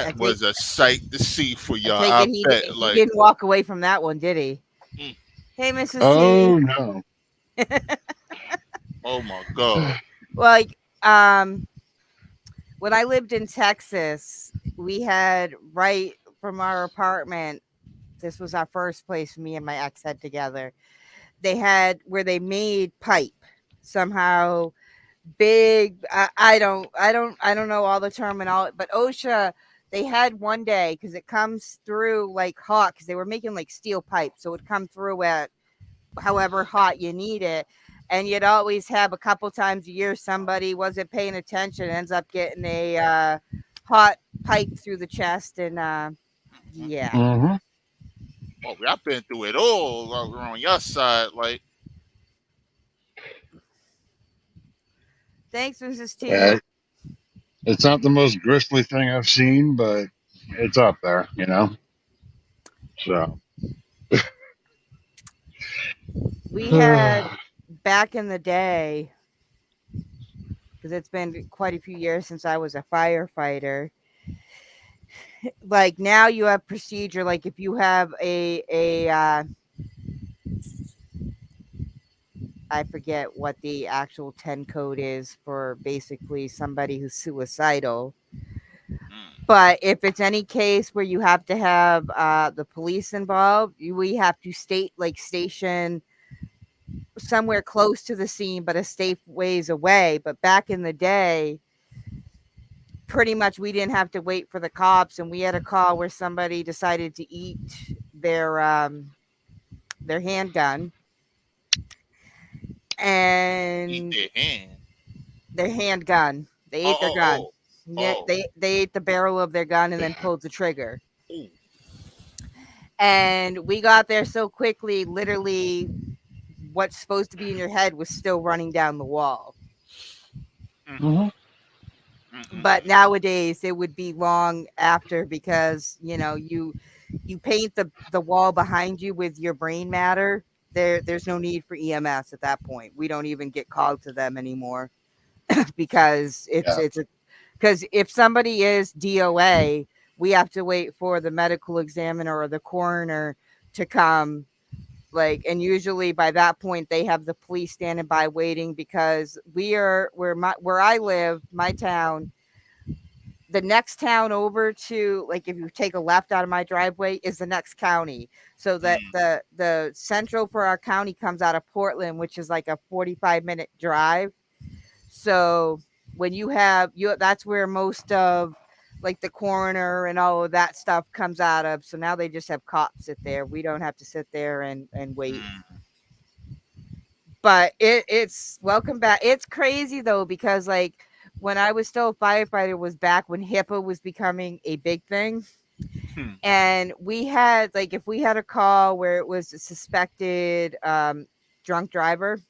I that take was a sight to see for I y'all. take I it bet. he Like, didn't walk away from that one, did he? mm, Hey, Mrs. Oh T. no. oh my god. Like, when I lived in Texas, we had right from our apartment. This was our first place me and my ex had together. They had where they made pipe somehow big. I don't know all the terminology, but OSHA they had one day because it comes through like hot because they were making like steel pipe, so it would come through at however hot you need it. And you'd always have a couple times a year somebody wasn't paying attention, ends up getting a hot pipe through the chest, and yeah. Mm-hmm. Oh, I've been through it all on your side. Like, Thanks, Mrs. T. Yeah, it's not the most gristly thing I've seen, but it's up there, you know. So, We had back in the day, because it's been quite a few years since I was a firefighter. Like now, you have procedure. Like if you have I forget what the actual 10 code is for basically somebody who's suicidal. Mm, But if it's any case where you have to have the police involved, we have to station somewhere close to the scene, but a safe ways away. But back in the day, pretty much we didn't have to wait for the cops, and we had a call where somebody decided to eat their handgun eat and their hand. their handgun. They ate their gun. Oh, Yeah, oh, they ate the barrel of their gun and then pulled the trigger. oh, ooh. And we got there so quickly, literally what's supposed to be in your head was still running down the wall. Mm, mhm. But nowadays it would be long after, because you paint the wall behind you with your brain matter. There's no need for EMS at that point. We don't even get called to them anymore because Yeah. it's a because if somebody is DOA, we have to wait for the medical examiner or the coroner to come. Like, and usually by that point they have the police standing by waiting, because where I live, my town, the next town over to, like, if you take a left out of my driveway, is the next county. So that Mm, the central for our county comes out of Portland, which is like a 45-minute drive. So when that's where most of, like, the coroner and all of that stuff comes out of. So now they just have cops sit there. We don't have to sit there and wait. mm, But it's welcome back. It's crazy though, because like when I was still a firefighter was back when HIPAA was becoming a big thing. mm, And we had, like, if we had a call where it was a suspected drunk driver,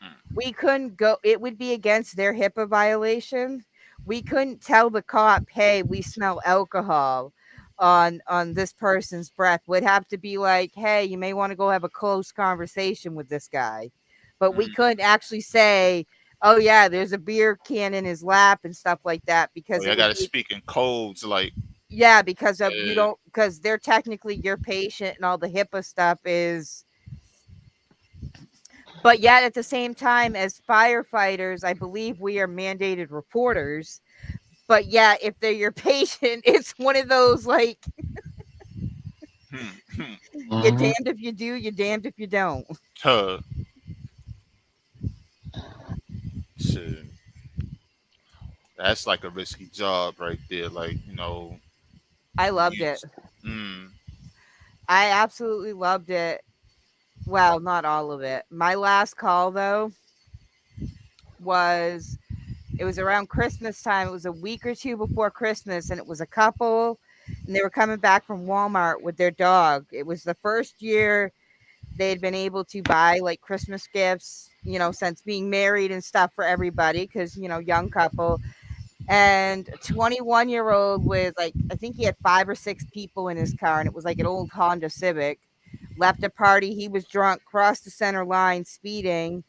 mm, we couldn't go, it would be against their HIPAA violation. We couldn't tell the cop, hey, we smell alcohol on this person's breath. Would have to be like, hey, you may want to go have a close conversation with this guy. But we mm. couldn't actually say, oh yeah, there's a beer can in his lap and stuff like that, Oh, because yeah, it I would gotta be, speak in codes like, yeah, because of, you uh, don't, because they're technically your patient and all the HIPAA stuff is. But yet at the same time, as firefighters, I believe we are mandated reporters. But yeah, if they're your patient, it's one of those, like, hmm, hmm, you're Mhm. damned if you do, you're damned if you don't. huh, shit. That's like a risky job right there. Like, I loved you, it. mm, I absolutely loved it. Well, not all of it. My last call though was, it was around Christmas time. It was a week or two before Christmas, and it was a couple, and they were coming back from Walmart with their dog. It was the first year they had been able to buy like Christmas gifts, since being married and stuff for everybody, because, young couple. And a 21-year-old with, like, I think he had 5 or 6 people in his car, and it was like an old Honda Civic. Left a party. He was drunk, crossed the center line, speeding,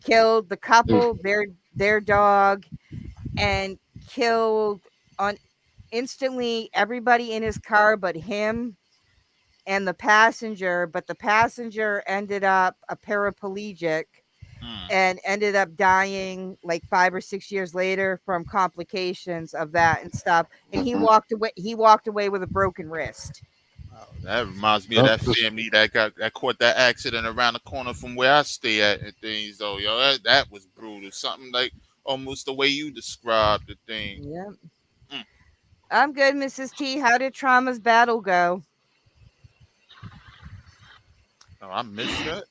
killed the couple, their dog, and killed on instantly everybody in his car but him and the passenger. But the passenger ended up a paraplegic mm, and ended up dying like 5 or 6 years later from complications of that and stuff. And he Mhm. walked away. He walked away with a broken wrist. wow, that reminds me of Yep, that family that caught that accident around the corner from where I stay at and things. Though, that was brutal. Something like almost the way you described the thing. Yeah, Mm. I'm good, Mrs. T. How did Trauma's battle go? Oh, I missed that.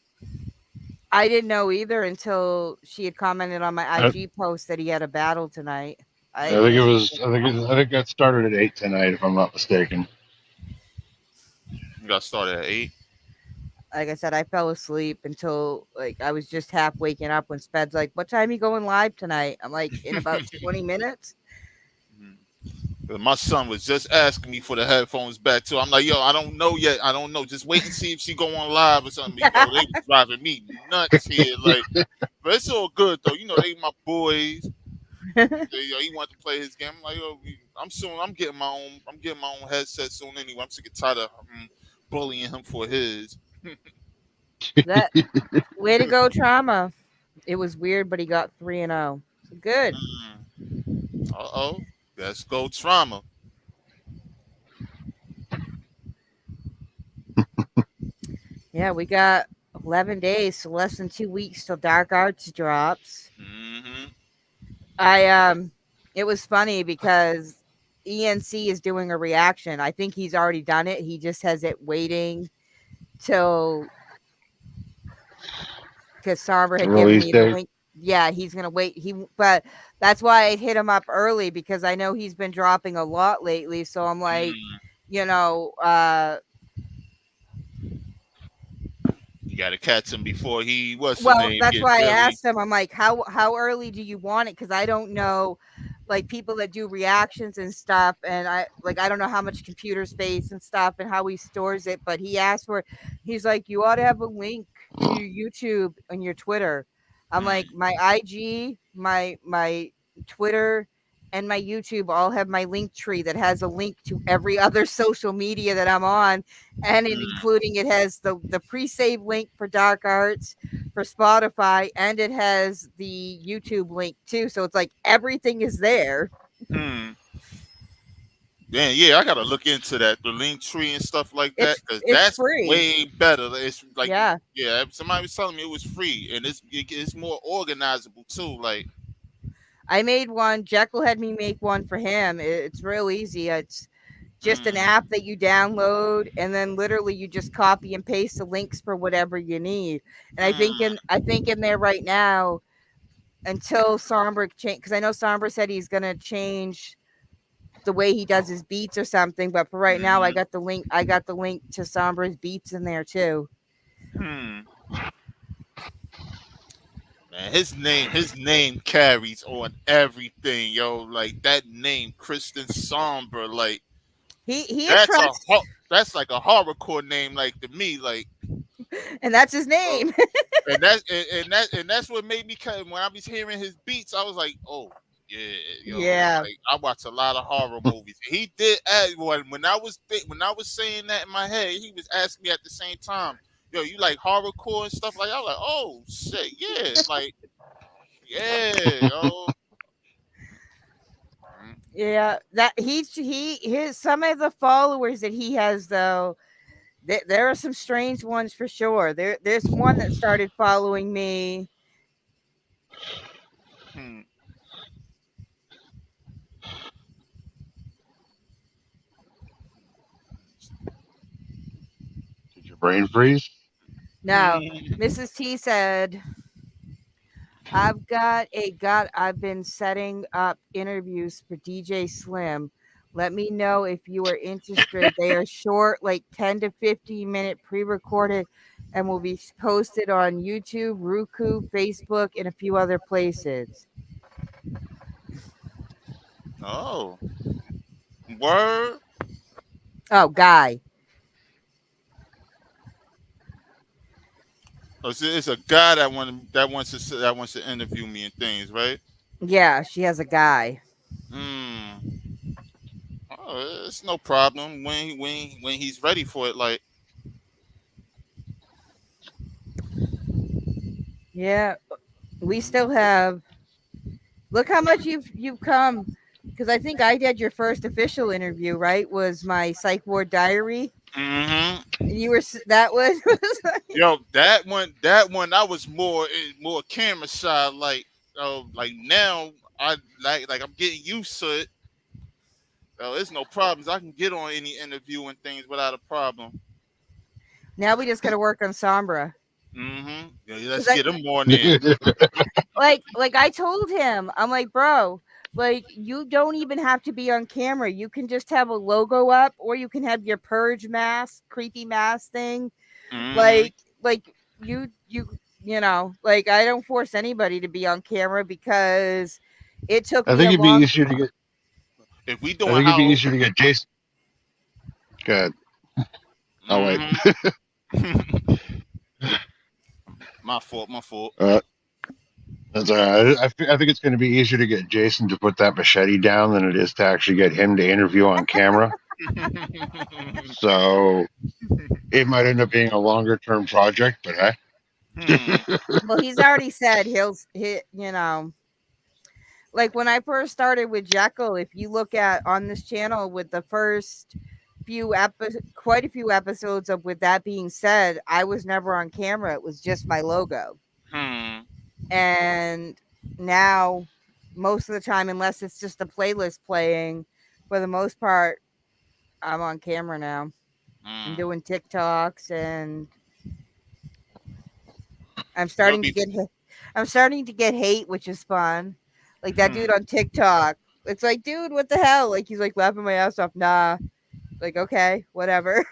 I didn't know either until she had commented on my I, IG post that he had a battle tonight. I I had think it missed was. it. I think that started at 8 tonight, if I'm not mistaken. You got started at 8. like I said, I fell asleep until like I was just half waking up when Sped's like, "What time you going live tonight?" I'm like, "In about 20 minutes." But my son was just asking me for the headphones back too. I'm like, yo, I don't know yet. I don't know. Just wait and see if she go on live or something. They was driving me nuts here. Like, but it's all good though. They my boys. He wanted to play his game. I'm like, yo, I'm soon. I'm getting my own. I'm getting my own headset soon anyway. I'm sick and tired of bullying him for his. That way to go, Trauma. It was weird, but he got 3-0. So good. Uh-oh. Let's go trauma. Yeah, we got 11 days, so less than 2 weeks till Dark Arts drops. Mm-hmm. It was funny because ENC is doing a reaction. I think he's already done it. He just has it waiting till because Sarver had given Release me the date. link. Yeah, he's gonna wait. But that's why I hit him up early because I know he's been dropping a lot lately. So I'm like, you know, You got to catch him before he what's the well, name that's get why I really. asked him. I'm like, how early do you want it? Because I don't know, like people that do reactions and stuff, and I don't know how much computer space and stuff and how he stores it. But he asked for, he's like, you ought to have a link to YouTube and your Twitter. I'm like, my IG, my Twitter, and my YouTube all have my link tree that has a link to every other social media that I'm on, and including it has the pre-save link for Dark Arts for Spotify, and it has the YouTube link too. So it's like everything is there. Hmm. Yeah, I gotta look into that, the link tree and stuff like that, because It's that's free. way better. It's like, Yeah. yeah, somebody was telling me it was free, and it's more organizable too. Like, I made one. Jekyll had me make one for him. It's real easy. It's just an app that you download, and then literally you just copy and paste the links for whatever you need. And I think in there right now, until Somber change, because I know Somber said he's gonna change the way he does his beats or something. But for right now, I got the link. I got the link to Somber's beats in there too. man, his name carries on everything, yo. Like that name, Kristen Somber, like He that's attracts, that's like a horrorcore name, like to me, like. and that's his Uh, name. and that's what made me cut when I was hearing his beats. I was like, oh yeah, yo, Yeah. like I watch a lot of horror movies. He did ask when I was saying that in my head, he was asking me at the same time, yo, you like horrorcore and stuff like that? I was like, oh shit, yeah, like yeah, yo. Yeah, that he his some of the followers that he has though, there are some strange ones for sure. There's one that started following me. Hmm. Did your brain freeze? No, Mrs. T said, I've been setting up interviews for DJ Slim. Let me know if you are interested. They are short, like 10 to 15-minute pre-recorded, and will be posted on YouTube, Roku, Facebook, and a few other places. Oh, word. Oh, guy. Oh, so it's a guy that wants to interview me and things, right? Yeah, she has a guy. Hmm. Oh, it's no problem when he's ready for it. Like, Yeah, we still have. Look how much you've come. Because I think I did your first official interview, right? Was my psych ward diary. mm-hmm. And you were that was, was Yo, that one, I was more camera shy. Like now, I like I'm getting used to it. There's no problems. I can get on any interview and things without a problem. now we just got to work on Sombra. Mm-hmm. Yeah, Because let's get him on in. like I told him, I'm like, bro, like you don't even have to be on camera. You can just have a logo up, or you can have your purge mask, creepy mask thing. Mm-hmm. Like like you know, like I don't force anybody to be on camera because it took I me think a it'd be long easier to get. If we I doing think it'd be how, easier to get Jason. Good. Oh wait. hmm my fault, my fault. Uh, that's all right. I think it's going to be easier to get Jason to put that machete down than it is to actually get him to interview on camera. So it might end up being a longer term project, but hey. Hmm. well, he's already said you know, like when I first started with Jekyll, if you look at on this channel with the first quite a few episodes of with that being said, I was never on camera. It was just my logo. Hmm. And now most of the time, unless it's just a playlist playing, for the most part, I'm on camera now. I'm Hmm. doing TikToks and I'm You'll starting to be. get I'm starting to get hate, which is fun. Like that Hmm. dude on TikTok. It's like, dude, what the hell? Like he's like laughing my ass off. Nah. Like, okay, whatever.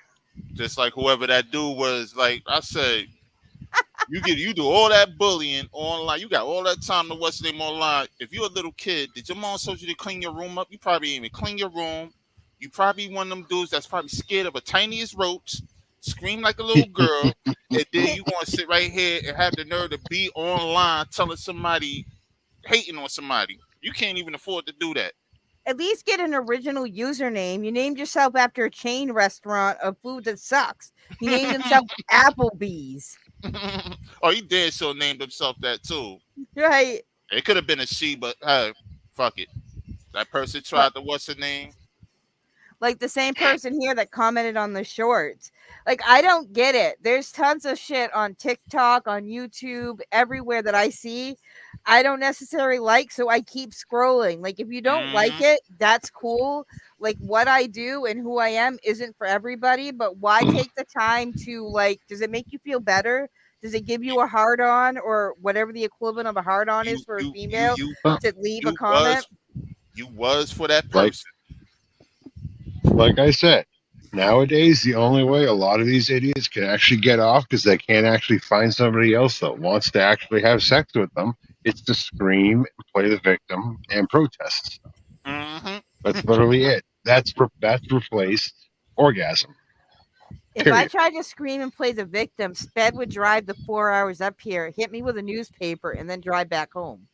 Just like whoever that dude was, like I said, you do all that bullying online. You got all that time to what's the name online. If you're a little kid, did your mom told you to clean your room up? You probably ain't even clean your room. You probably one of them dudes that's probably scared of a tiniest roach, scream like a little girl, and then you gonna sit right here and have the nerve to be online telling somebody hating on somebody. You can't even afford to do that. At least get an original username. You named yourself after a chain restaurant of food that sucks. He named himself Applebee's. Oh, he did so named himself that too. Right. It could have been a she, but hey, fuck it. That person But tried to what's her name? like the same person here that commented on the shorts. Like, I don't get it. There's tons of shit on TikTok, on YouTube, everywhere that I see. I don't necessarily like, so I keep scrolling. Like, if you don't like Hmm. it, that's cool. Like, what I do and who I am isn't for everybody, but why take the time to, like, does it make you feel better? Does it give you a hard on or whatever the equivalent of a hard on is You for a you you female you Uh, to leave a you comment? was you was for that like person. like I said, nowadays the only way a lot of these idiots can actually get off because they can't actually find somebody else that wants to actually have sex with them. It's to scream and play the victim and protest. Hmm. That's literally it. That's replaced orgasm. If I Period. tried to scream and play the victim, Sped would drive the 4 hours up here, hit me with a newspaper, and then drive back home.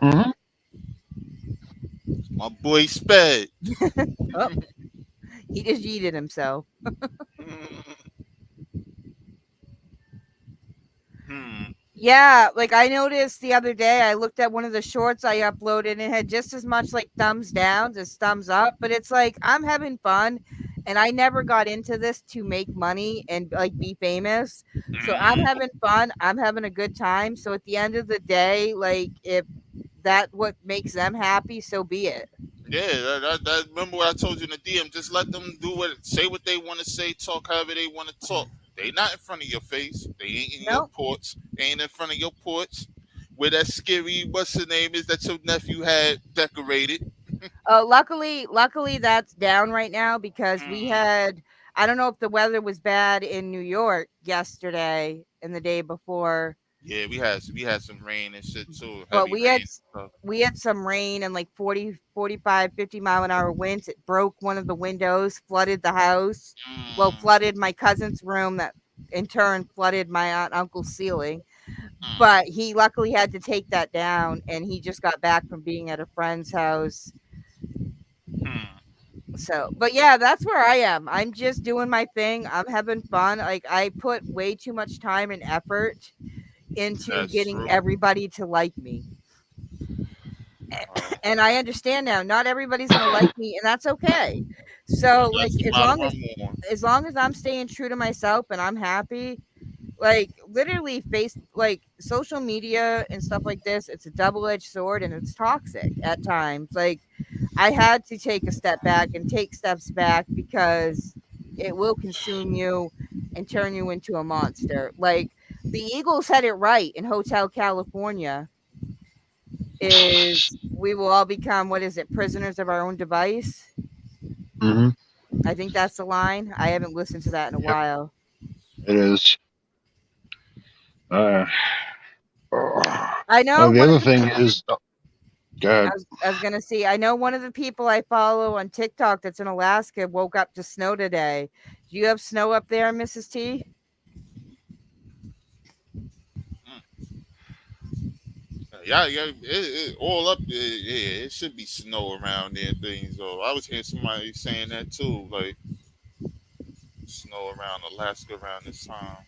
Hmm. My boy Sped. Oh, he just yeeted himself. Hmm. Yeah, like I noticed the other day, I looked at one of the shorts I uploaded and it had just as much like thumbs downs as thumbs up. But it's like I'm having fun and I never got into this to make money and like be famous. So I'm Hmm. having fun. I'm having a good time. So at the end of the day, like if that what makes them happy, so be it. Yeah, remember what I told you in the DM. Just let them do say what they want to say, talk however they want to talk. They not in front of your face. They ain't in your No, porch. They ain't in front of your porch. Where that scary, what's the name is that your nephew had decorated. luckily that's down right now because we Mm. had. I don't know if the weather was bad in New York yesterday and the day before, Yeah, we had some rain and shit too. but Heavy rain and stuff. we had some rain and like 40, 45, 50 mile an hour winds. It broke one of the windows, flooded the house. Well, Mm, flooded my cousin's room that in turn flooded my aunt and uncle's ceiling. mm, But he luckily had to take that down and he just got back from being at a friend's house. mm. So, but yeah, that's where I am. I'm just doing my thing. I'm having fun. Like I put way too much time and effort into That's getting true. everybody to like me. Uh, And I understand now not everybody's going to like me and that's okay. So, got like your mouth to run more. as long as I'm staying true to myself and I'm happy, like literally like social media and stuff like this, it's a double-edged sword and it's toxic at times. Like I had to take a step back and take steps back because it will consume you and turn you into a monster. Like the Eagles had it right in Hotel California is we will all become, what is it, prisoners of our own device. Hmm. I think that's the line. I haven't listened to that in a Yep, while. it is. Uh, oh. I know The one of other the thing is, God, I was gonna see. I know one of the people I follow on TikTok that's in Alaska woke up to snow today. Do you have snow up there, Mrs. T? Yeah, all up there. Yeah, it should be snow around there and things. Though I was hearing somebody saying that too, like snow around Alaska around this time.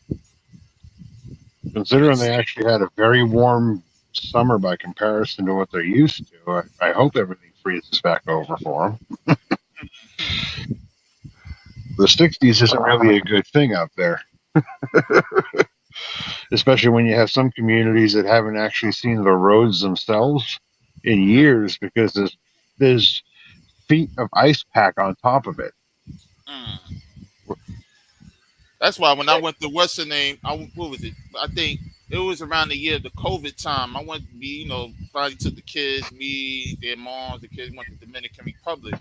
But considering it's they actually had a very warm summer by comparison to what they're used to, I hope everything freezes back over for them. The 60s isn't really a good thing out there, especially when you have some communities that haven't actually seen the roads themselves in years because there's feet of ice pack on top of it. mm. That's why when I went to what's the name, what was it? I think it was around the year of the COVID time. I went to be, finally took the kids, me, their moms, the kids went to Dominican Republic.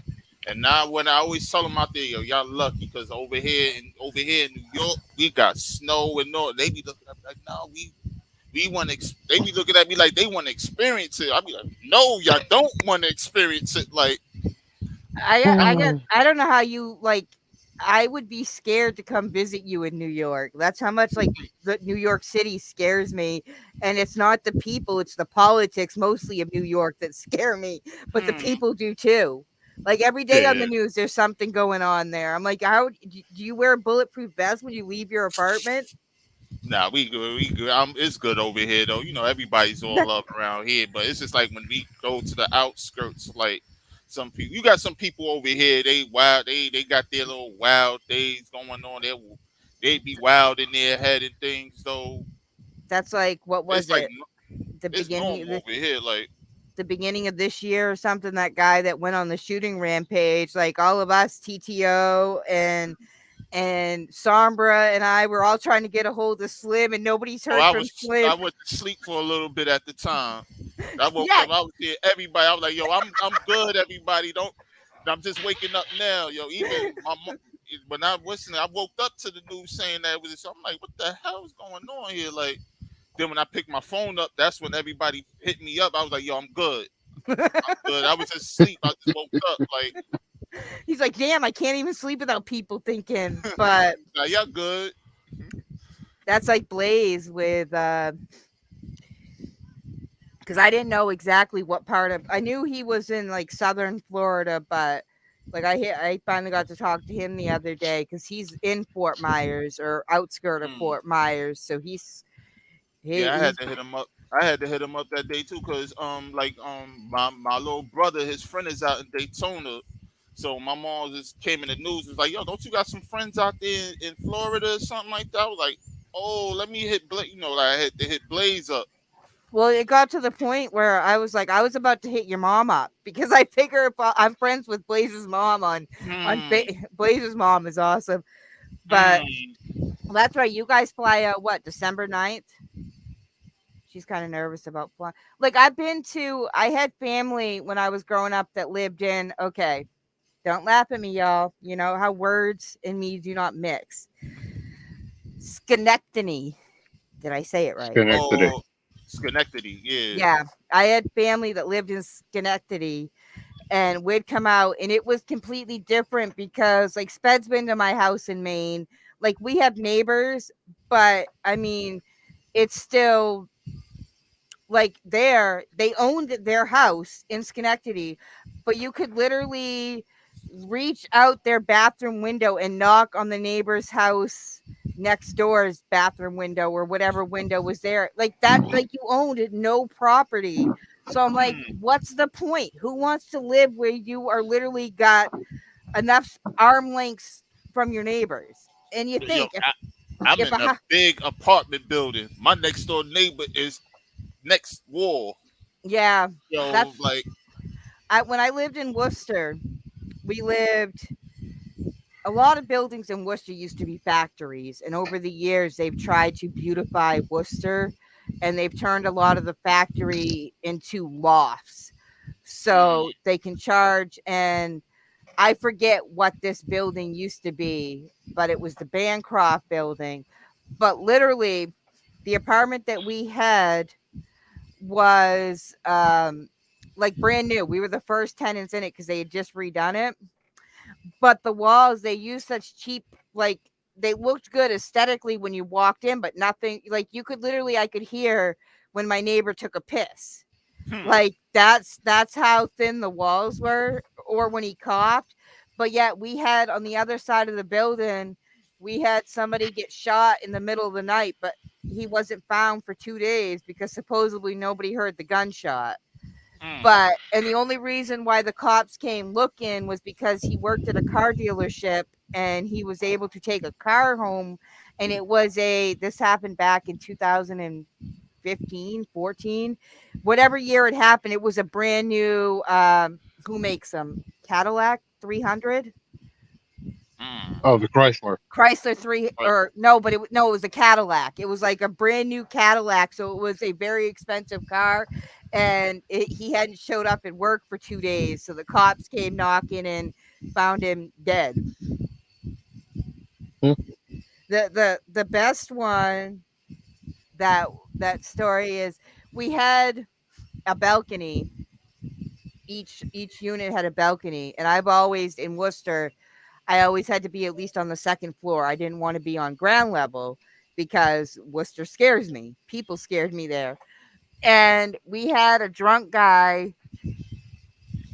And now when I always tell them out there, yo, y'all lucky because over here in New York, we got snow and all. They be looking at me like, no, we want to. They be looking at me like they want to experience it. I be like, no, y'all don't want to experience it. Like, I don't know how you like. I would be scared to come visit you in New York. That's how much like the New York City scares me. And it's not the people, it's the politics mostly of New York that scare me, but the hmm, people do too. Like every day on yeah. the news, there's something going on there. I'm like, how do you wear a bulletproof vest when you leave your apartment? Nah, we good. We good. It's good over here though. Everybody's all up around here, but it's just like when we go to the outskirts, like some people. You got some people over here. They wild. They got their little wild days going on. They be wild in their head and things. So That's like what was it's like it? The it's beginning normal of the over here. Like, the beginning of this year or something, that guy that went on the shooting rampage, like all of us, TTO and Sombra and I were all trying to get a hold of Slim, and nobody's oh, heard from I Slim. went to sleep for a little bit at the time. I woke Yeah, up. I was here. Everybody. I was like, yo, I'm good. Everybody, don't. I'm just waking up now, yo. Even when I listened, I woke up to the news saying that it was. I'm like, what the hell is going on here? Like, then when I picked my phone up, that's when everybody hit me up. I was like, yo, I'm good. I'm good. I was just asleep. I just woke up. Like, he's like, damn, I can't even sleep without people thinking. But like, y'all good? that's like Blaze with because I didn't know exactly what part of. I knew he was in like southern Florida, but like I finally got to talk to him the other day because he's in Fort Myers or outskirt of Mm. Fort Myers, so Yeah, I had he's to hit him up. I had to hit him up that day too, cause my little brother, his friend is out in Daytona. So my mom just came in the news, was like, yo, don't you got some friends out there in Florida or something like that? I was like, oh, let me hit Blaze, like I had to hit Blaze up. well, it got to the point where I was like, I was about to hit your mom up because I figure if I'm friends with Blaze's mom Hmm. Blaze's mom is awesome, but Hmm. that's right. You guys fly out what December 9th? She's kind of nervous about flying. Like I had family when I was growing up that lived in. Okay, don't laugh at me, y'all. You know how words and me do not mix. Schenectady. Did I say it right? Schenectady. Oh, Schenectady, yeah. Yeah, I had family that lived in Schenectady and we'd come out and it was completely different because like Sped's been to my house in Maine. Like we have neighbors, but I mean, it's still like they owned their house in Schenectady, but you could literally reach out their bathroom window and knock on the neighbor's house next door's bathroom window or whatever window was there. Like that, like you owned no property. So I'm like, Hmm. what's the point? Who wants to live where you are literally got enough arm lengths from your neighbors? And you Yo, think I'm if in a big apartment building. My next door neighbor is next wall. yeah, Yo, that's like, when I lived in Worcester, we lived a lot of buildings in Worcester used to be factories, and over the years they've tried to beautify Worcester, and they've turned a lot of the factory into lofts, so mm, they can charge. And I forget what this building used to be, but it was the Bancroft building. But literally, the apartment that we had was like brand new. We were the first tenants in it because they had just redone it. But the walls, they used such cheap, like they looked good aesthetically when you walked in, but nothing like you could literally, I could hear when my neighbor took a piss. Like that's how thin the walls were, or when he coughed. But yet we had on the other side of the building, we had somebody get shot in the middle of the night, but he wasn't found for 2 days because supposedly nobody heard the gunshot. But and the only reason why the cops came looking was because he worked at a car dealership and he was able to take a car home, and it was a this happened back in 2015, 14, whatever year it happened. It was a brand new who makes them? Cadillac 300? Oh, the Chrysler. Chrysler 3, or no, but it was a Cadillac. It was like a brand new Cadillac, so it was a very expensive car, and he hadn't showed up at work for 2 days, so the cops came knocking and found him dead. Hmm. The best one, that story is, we had a balcony. Each unit had a balcony, and I've always in Worcester, I always had to be at least on the second floor. I didn't want to be on ground level because Worcester scares me. People scared me there. And we had a drunk guy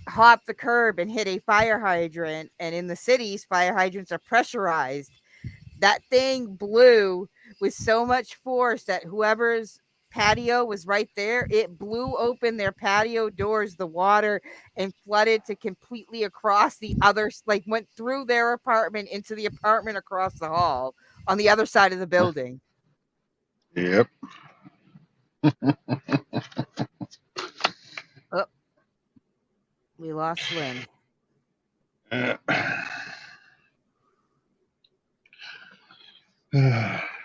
hop the curb and hit a fire hydrant. And in the cities, fire hydrants are pressurized. That thing blew with so much force that whoever's patio was right there, it blew open their patio doors, the water, and flooded to completely across the other, like went through their apartment into the apartment across the hall on the other side of the building. Yep. Oh, we lost Lynn.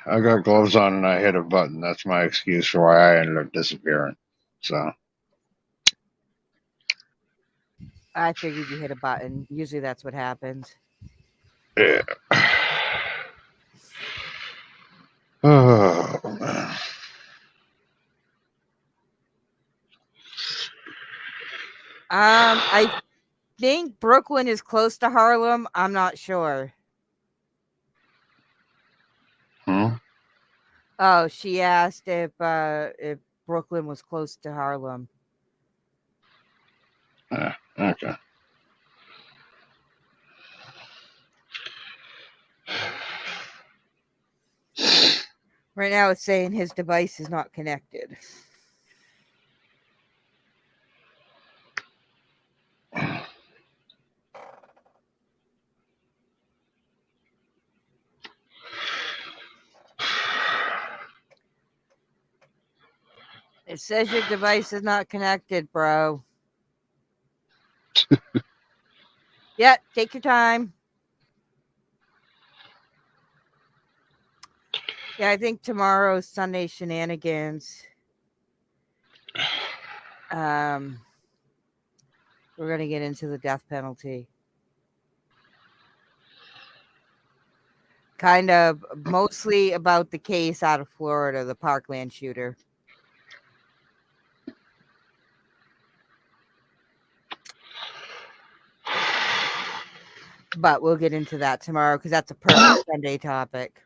I got gloves on and I hit a button. That's my excuse for why I ended up disappearing. So I figured you hit a button. Usually that's what happens. yeah. Oh man. I think Brooklyn is close to Harlem. I'm not sure. Hmm? Oh, she asked if Brooklyn was close to Harlem. Okay. Right now it's saying his device is not connected. It says your device is not connected, bro. Yeah, take your time. Yeah, I think tomorrow's Sunday shenanigans. We're gonna get into the death penalty. Kind of mostly about the case out of Florida, the Parkland shooter. But we'll get into that tomorrow because that's a perfect Sunday topic.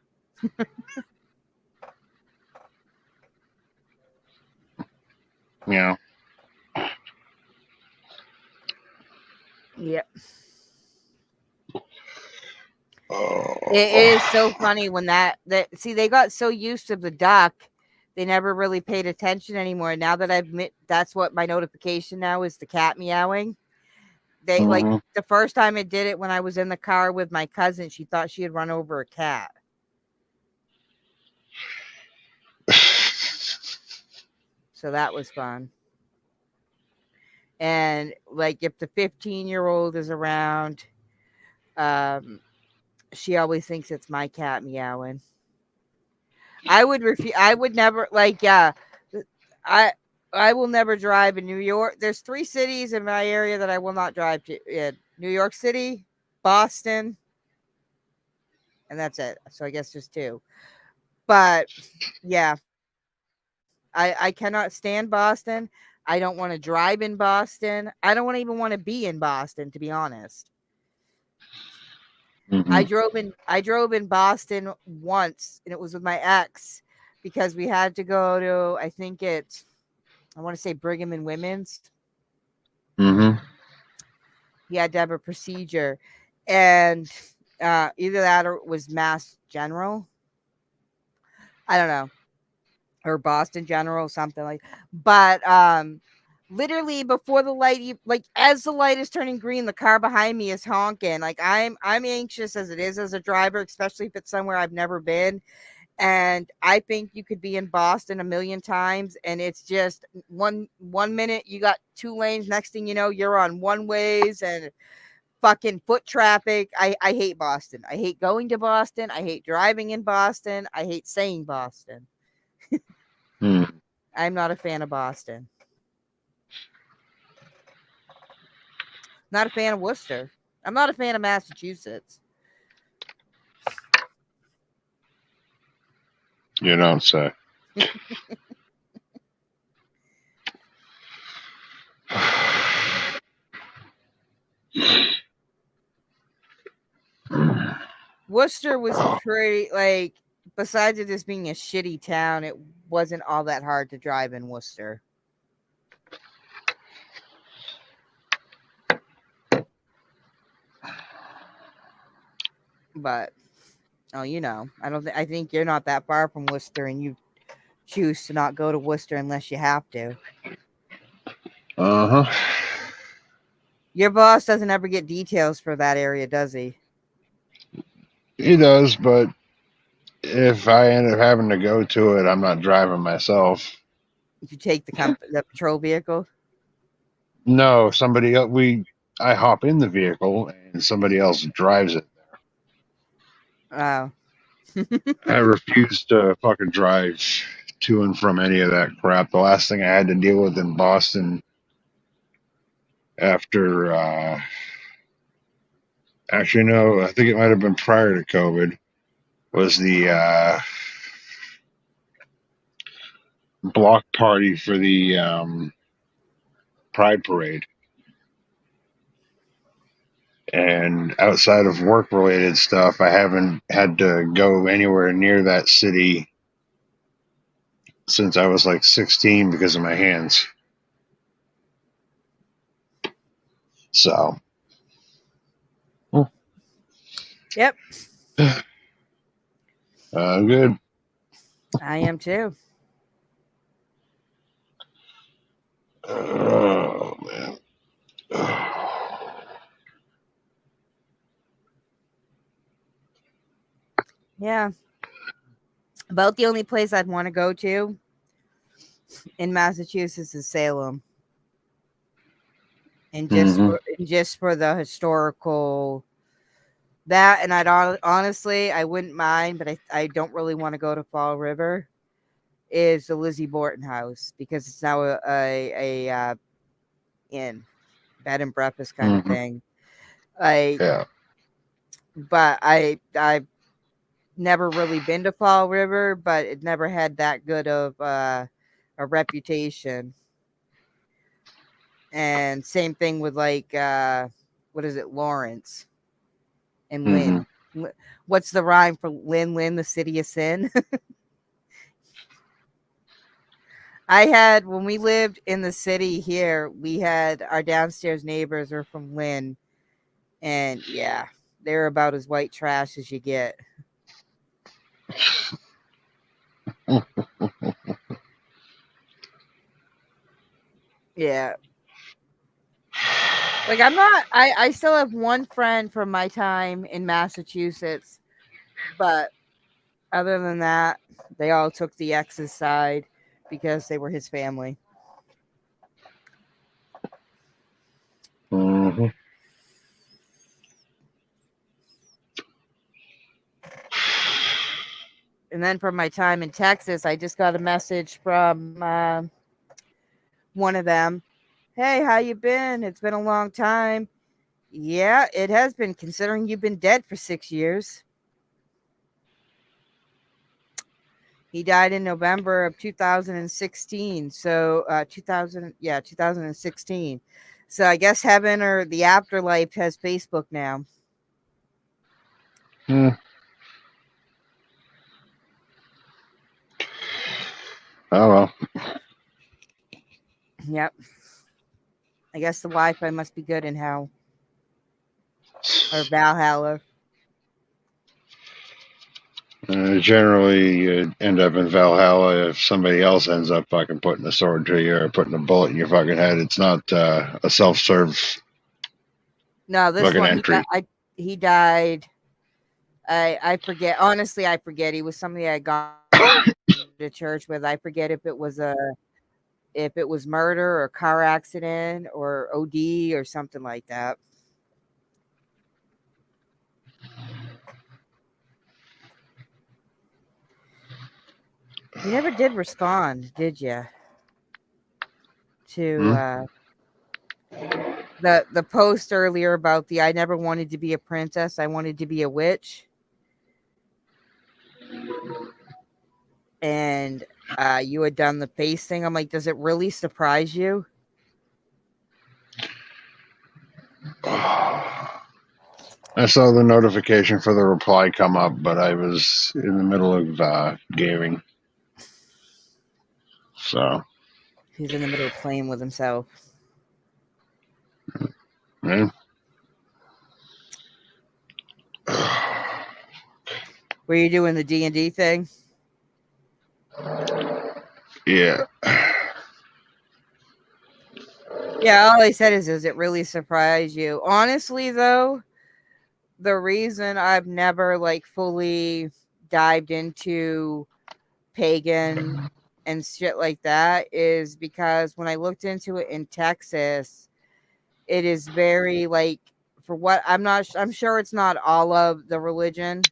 Yeah. Yep. Oh. It is so funny when that see, they got so used to the duck, they never really paid attention anymore. Now that I admit that's what my notification now is, the cat meowing. They like Mhm. the first time it did it when I was in the car with my cousin, she thought she had run over a cat. So that was fun. And like if the 15-year-old is around, she always thinks it's my cat meowing. I would refuse. I would never like. Yeah, I I will never drive in New York. There's 3 cities in my area that I will not drive to. In New York City, Boston, and that's it. So I guess just 2. But yeah, I cannot stand Boston. I don't want to drive in Boston. I don't even want to be in Boston, to be honest. Mm-hmm. I drove in Boston once, and it was with my ex because we had to go to, I want to say Brigham and Women's. Mm-hmm. He had to have a procedure, and either that or it was Mass General. I don't know, or Boston General, something like. But literally before the light, like as the light is turning green, the car behind me is honking. Like I'm anxious as it is as a driver, especially if it's somewhere I've never been. And I think you could be in Boston a million times, and it's just one minute you got 2 lanes, next thing you know you're on one ways and fucking foot traffic. I hate Boston. I hate going to Boston. I hate driving in Boston. I hate saying Boston. Mm. I'm not a fan of Boston. Not a fan of Worcester. I'm not a fan of Massachusetts. You don't say. Worcester was pretty, like, besides it just being a shitty town, it wasn't all that hard to drive in Worcester. But, oh, you know, I think you're not that far from Worcester, and you choose to not go to Worcester unless you have to. Uh-huh. Your boss doesn't ever get details for that area, does he? He does, but if I end up having to go to it, I'm not driving myself. You take the patrol vehicle? No, somebody else. I hop in the vehicle and somebody else drives it. Oh. I refuse to fucking drive to and from any of that crap. The last thing I had to deal with in Boston after, actually, no, I think it might have been prior to COVID, was the block party for the Pride Parade. And outside of work related stuff, I haven't had to go anywhere near that city since I was like 16 because of my hands. So, Yep. good. I am too. Oh, man. Yeah. About the only place I'd want to go to in Massachusetts is Salem. And just for the historical that, and honestly, I wouldn't mind, but I don't really want to go to Fall River, is the Lizzie Borden house, because it's now a inn, bed and breakfast kind of thing. Yeah. But I've never really been to Fall River, but it never had that good of a reputation. And same thing with like what is it, Lawrence and Lynn. What's the rhyme for Lynn, the city of sin? I had, when we lived in the city here, we had our downstairs neighbors were from Lynn, and yeah, they're about as white trash as you get. Yeah. Like I still have one friend from my time in Massachusetts, but other than that, they all took the ex's side because they were his family. Mm-hmm. And then from my time in Texas, I just got a message from one of them. Hey, how you been? It's been a long time. Yeah, it has been, considering you've been dead for 6 years. He died in November of 2016. So 2016. So I guess heaven or the afterlife has Facebook now. Hmm. Oh well. Yep. I guess the Wi-Fi must be good in hell or Valhalla. Generally, you end up in Valhalla if somebody else ends up fucking putting a sword to you or putting a bullet in your fucking head. It's not a self-serve No, this fucking one entry. he died. I forget. Honestly, I forget. He was somebody I got to church with. I forget if it was murder or car accident or OD or something like that. You never did respond, did you? To Hmm? the post earlier about the I never wanted to be a princess. I wanted to be a witch. And you had done the face thing. I'm like, does it really surprise you? I saw the notification for the reply come up, but I was in the middle of gaming. So, He's in the middle of playing with himself. yeah. Were you doing the D&D thing? Yeah. Yeah, all I said is, does it really surprise you? Honestly, though, the reason I've never like fully dived into pagan and shit like that is because when I looked into it in Texas, it is very like for what I'm sure it's not all of the religion,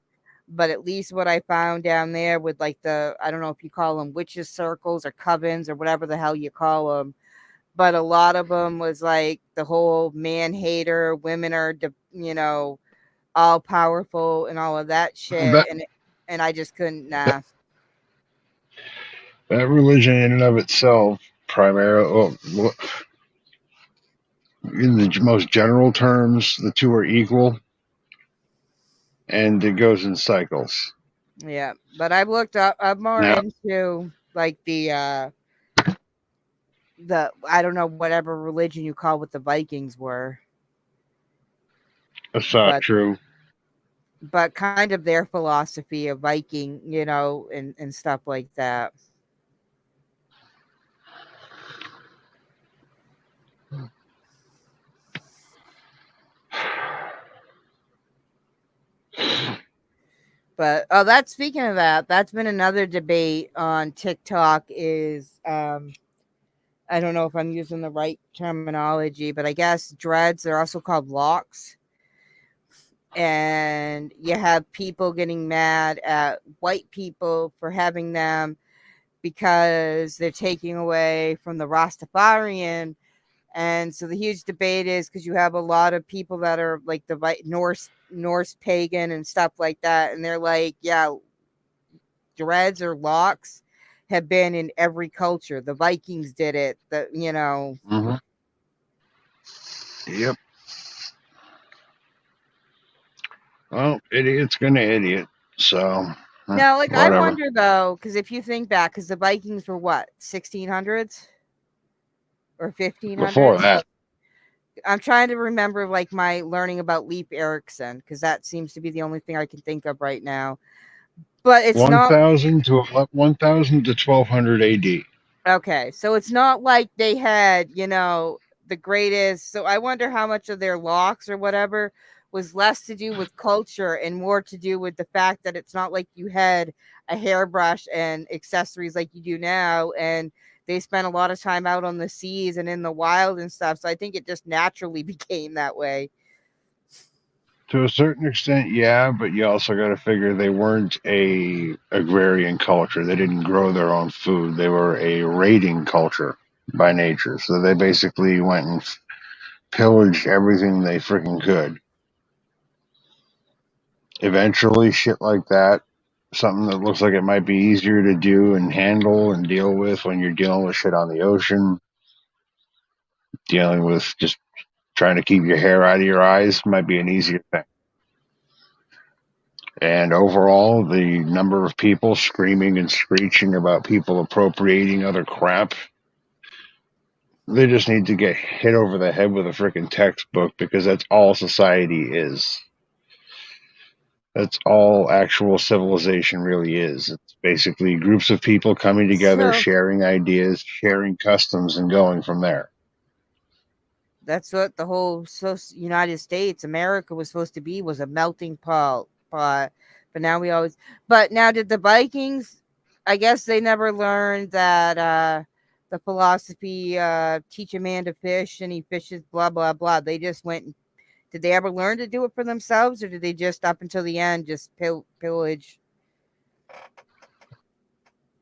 but at least what I found down there with like I don't know if you call them witches circles or covens or whatever the hell you call them, but a lot of them was like the whole man hater, women are all powerful and all of that shit, That, and I just couldn't. Nah. that religion in and of itself, primarily, well, in the most general terms, the two are equal, and it goes in cycles. Yeah, but I'm more Now, into like the I don't know whatever religion you call what the Vikings were, that's not but true. kind of their philosophy of Viking, and stuff like that. But that's speaking of that, that's been another debate on TikTok is I don't know if I'm using the right terminology, but I guess dreads are also called locks. And you have people getting mad at white people for having them because they're taking away from the Rastafarian. And so the huge debate is because you have a lot of people that are like the Norse pagan and stuff like that, and they're like, yeah, dreads or locks have been in every culture. The Vikings did it. Mm-hmm. Yep. Well, idiot's gonna idiot. So, Now, like I whatever. wonder though, because if you think back, because the Vikings were what 1600s or Before 1500s. that, I'm trying to remember like my learning about Leif Erikson because that seems to be the only thing I can think of right now. But it's not 1000 to 1200 AD. okay. So it's not like they had, the greatest. So I wonder how much of their locks or whatever was less to do with culture and more to do with the fact that it's not like you had a hairbrush and accessories like you do now. And they spent a lot of time out on the seas and in the wild and stuff. So I think it just naturally became that way. To a certain extent, yeah, but you also got to figure they weren't a agrarian culture. They didn't grow their own food. They were a raiding culture by nature. So they basically went and pillaged everything they freaking could. Eventually, shit like that something that looks like it might be easier to do and handle and deal with when you're dealing with shit on the ocean, dealing with just trying to keep your hair out of your eyes might be an easier thing. And overall, the number of people screaming and screeching about people appropriating other crap, they just need to get hit over the head with a freaking textbook, because that's all society is. That's all actual civilization really is. It's basically groups of people coming together, So sharing ideas, sharing customs, and going from there. that's what the whole United States, America was supposed to be, was a melting pot. But now we always. But now, did the Vikings? I guess they never learned that the philosophy, teach a man to fish and he fishes, blah blah blah. They just went. Did they ever learn to do it for themselves, or did they just up until the end just pillage?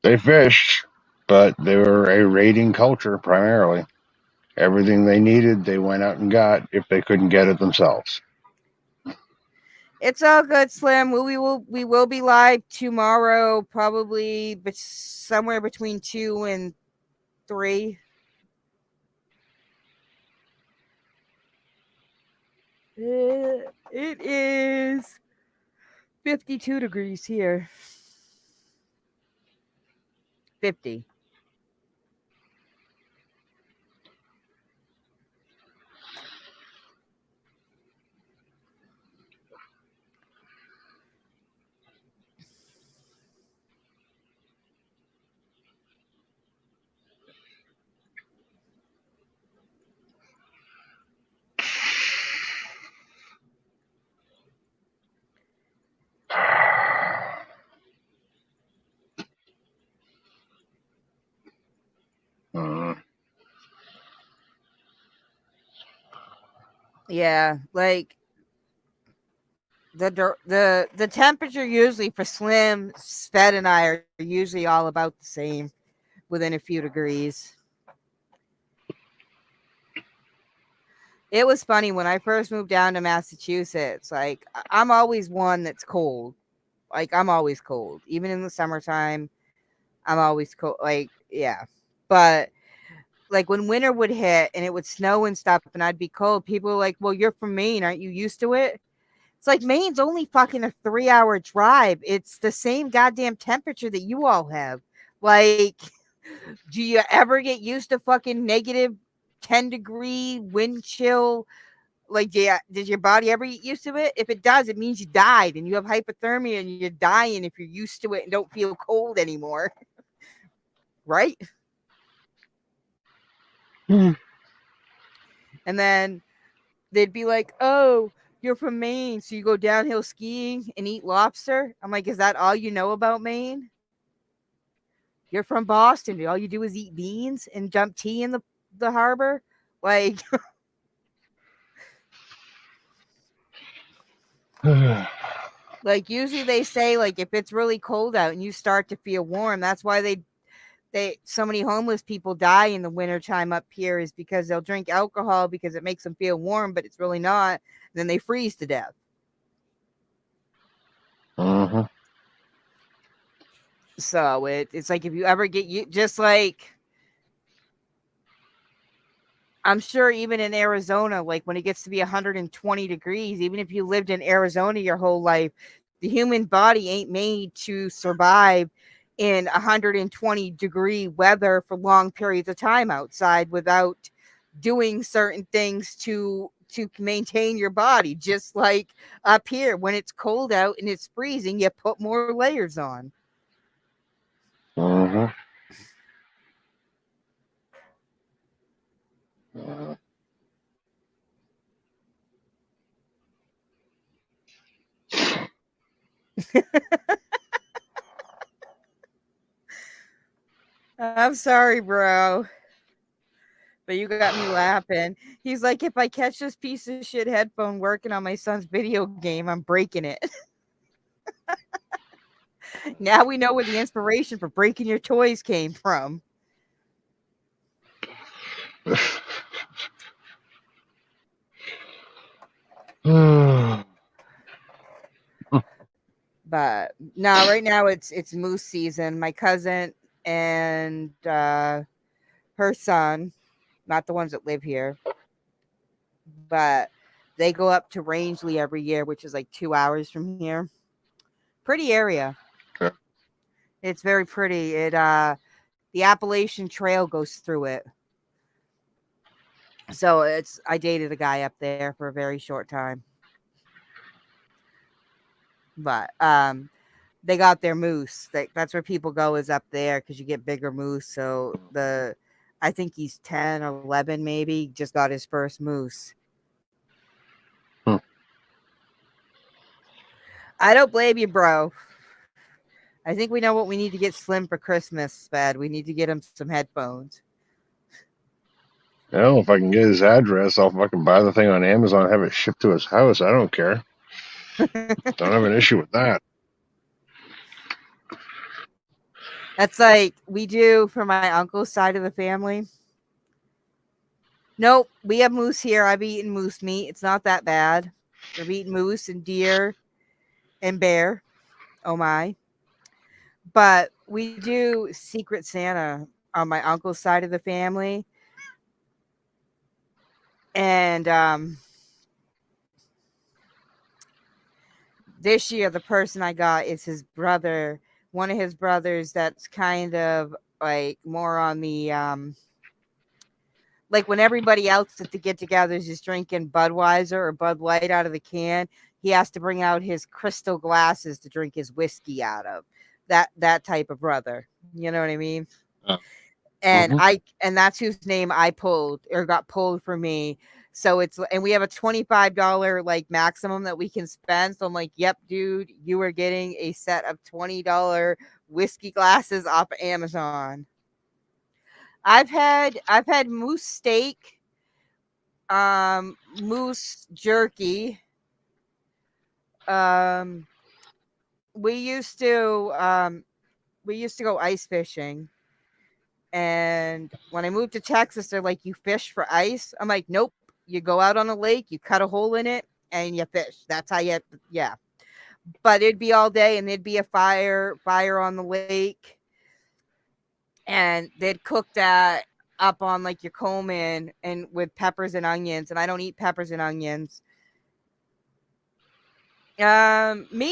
They fished, but they were a raiding culture primarily. Everything they needed, they went out and got if they couldn't get it themselves. It's all good, Slim. We will be live tomorrow, probably somewhere between 2 and 3. It is 52 degrees here. 50. Yeah, like the temperature usually for Slim, Sped, and I are usually all about the same, within a few degrees. It was funny when I first moved down to Massachusetts. Like, I'm always one that's cold. Like, I'm always cold, even in the summertime. I'm always cold. Like, yeah, but like when winter would hit and it would snow and stuff, and I'd be cold, people were like, "Well, you're from Maine, aren't you used to it?" It's like Maine's only fucking a 3-hour drive. It's the same goddamn temperature that you all have. Like, do you ever get used to fucking negative 10-degree wind chill? Like, yeah, does your body ever get used to it? If it does, it means you died and you have hypothermia and you're dying if you're used to it and don't feel cold anymore. Right? Hmm. And then they'd be like, "Oh, you're from Maine, so you go downhill skiing and eat lobster." I'm like, "Is that all you know about Maine? You're from Boston. All you do is eat beans and jump tea in the harbor?" Like, like usually they say, like, if it's really cold out and you start to feel warm, that's why they so many homeless people die in the wintertime up here, is because they'll drink alcohol because it makes them feel warm, but it's really not. Then they freeze to death. Uh-huh. So it's like, if you ever get you just like, I'm sure even in Arizona, like when it gets to be 120 degrees, even if you lived in Arizona your whole life, the human body ain't made to survive in 120-degree weather for long periods of time outside without doing certain things to maintain your body. Just like up here, when it's cold out and it's freezing, you put more layers on. Uh-huh. Uh-huh. I'm sorry, bro, but you got me laughing. He's like, "If I catch this piece of shit headphone working on my son's video game, I'm breaking it." Now we know where the inspiration for breaking your toys came from. But no, right now it's moose season. My cousin and her son, not the ones that live here, but they go up to Rangeley every year, which is like 2 hours from here. Pretty area. Okay. It's very pretty. It the Appalachian Trail goes through it. So I dated a guy up there for a very short time. But they got their moose. That's where people go, is up there, because you get bigger moose. So I think he's 10 or 11 maybe, just got his first moose. Hmm. I don't blame you, bro. I think we know what we need to get Slim for Christmas, Spad. We need to get him some headphones. Well, if I can get his address, I'll fucking buy the thing on Amazon and have it shipped to his house. I don't care. Don't have an issue with that. That's like we do for my uncle's side of the family. Nope, we have moose here. I've eaten moose meat. It's not that bad. I've eaten moose and deer and bear. Oh my. But we do Secret Santa on my uncle's side of the family. And this year, the person I got is his brother, one of his brothers that's kind of like more on the like when everybody else at the get-togethers is drinking Budweiser or Bud Light out of the can, he has to bring out his crystal glasses to drink his whiskey out of. That type of brother. You know what I mean? And and that's whose name I pulled or got pulled for me. So and we have a $25 like maximum that we can spend. So I'm like, yep, dude, you are getting a set of $20 whiskey glasses off of Amazon. I've had moose steak, moose jerky. We used to go ice fishing. And when I moved to Texas, they're like, you fish for ice? I'm like, nope. You go out on a lake, you cut a hole in it, and you fish. That's how yeah. But it'd be all day, and there'd be a fire on the lake. And they'd cook that up on like your Coleman and with peppers and onions. And I don't eat peppers and onions. Me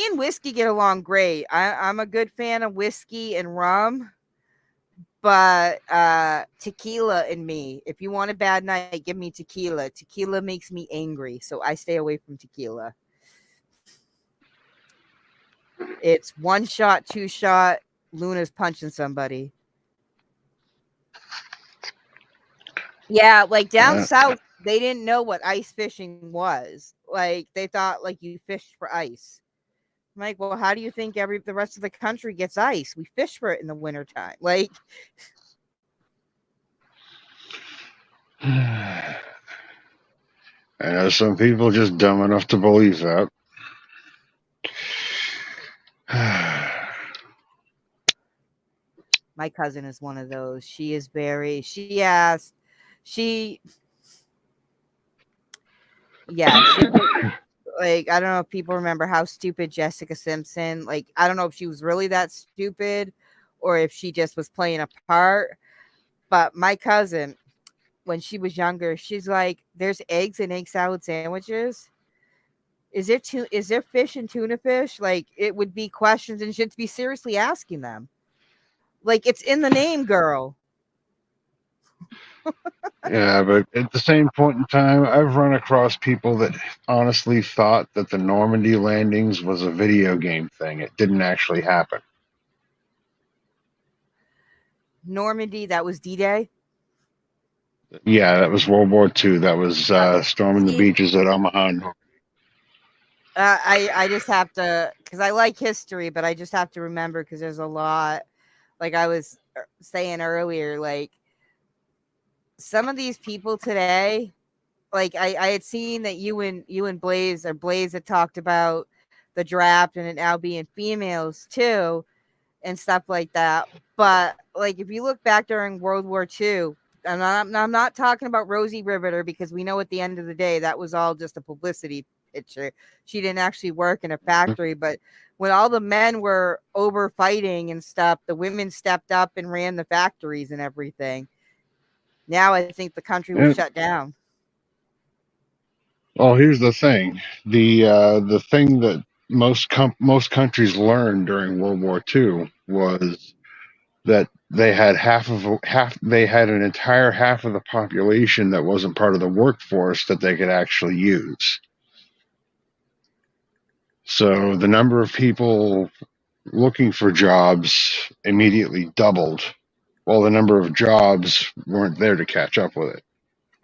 and whiskey get along great. I'm a good fan of whiskey and rum. But tequila and me, if you want a bad night, give me tequila. Tequila makes me angry, so I stay away from tequila. It's 1 shot, 2 shot, Luna's punching somebody. Yeah, like down south, they didn't know what ice fishing was. Like they thought like you fished for ice. I'm like, well, how do you think the rest of the country gets ice? We fish for it in the wintertime. Like I know some people just dumb enough to believe that. my cousin is one of those. She is very. She asked. She. Yeah. She, like I don't know if people remember how stupid Jessica Simpson. Like I don't know if she was really that stupid, or if she just was playing a part. But my cousin, when she was younger, she's like, "There's eggs and egg salad sandwiches. Is there fish and tuna fish?" Like it would be questions, and she'd be seriously asking them. Like it's in the name, girl. Yeah, but at the same point in time, I've run across people that honestly thought that the Normandy landings was a video game thing. It didn't actually happen. Normandy, that was D-Day. Yeah, that was World War II. That was storming the beaches at Omaha. I just have to, because I like history, but I just have to remember because there's a lot. Like I was saying earlier, like some of these people today, like I had seen that you and Blaze had talked about the draft and it now being females too and stuff like that. But like if you look back during World War II, I'm not talking about Rosie Riveter because we know at the end of the day that was all just a publicity picture. She didn't actually work in a factory, but when all the men were over fighting and stuff, the women stepped up and ran the factories and everything. Now I think the country will Yeah. shut down. Well, here's the thing: the thing that most countries learned during World War II was that they had they had an entire half of the population that wasn't part of the workforce that they could actually use. So the number of people looking for jobs immediately doubled, while the number of jobs weren't there to catch up with it.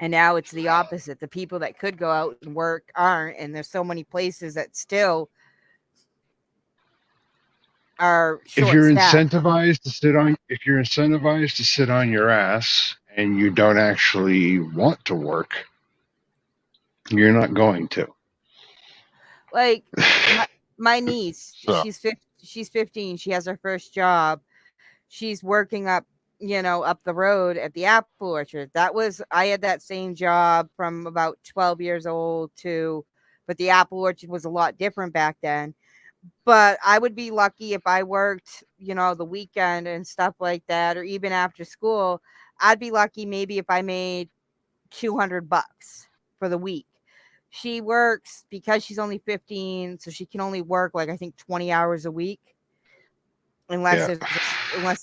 And now it's the opposite. The people that could go out and work aren't, and there's so many places that still are If you're short staffed. incentivized to sit on your ass and you don't actually want to work, you're not going to. Like my niece, So, she's 15. She has her first job. She's working up, up the road at the apple orchard. I had that same job from about 12 years old but the apple orchard was a lot different back then. But I would be lucky if I worked, the weekend and stuff like that, or even after school. I'd be lucky maybe if I made $200 for the week. She works because she's only 15, so she can only work like I think 20 hours a week unless yeah.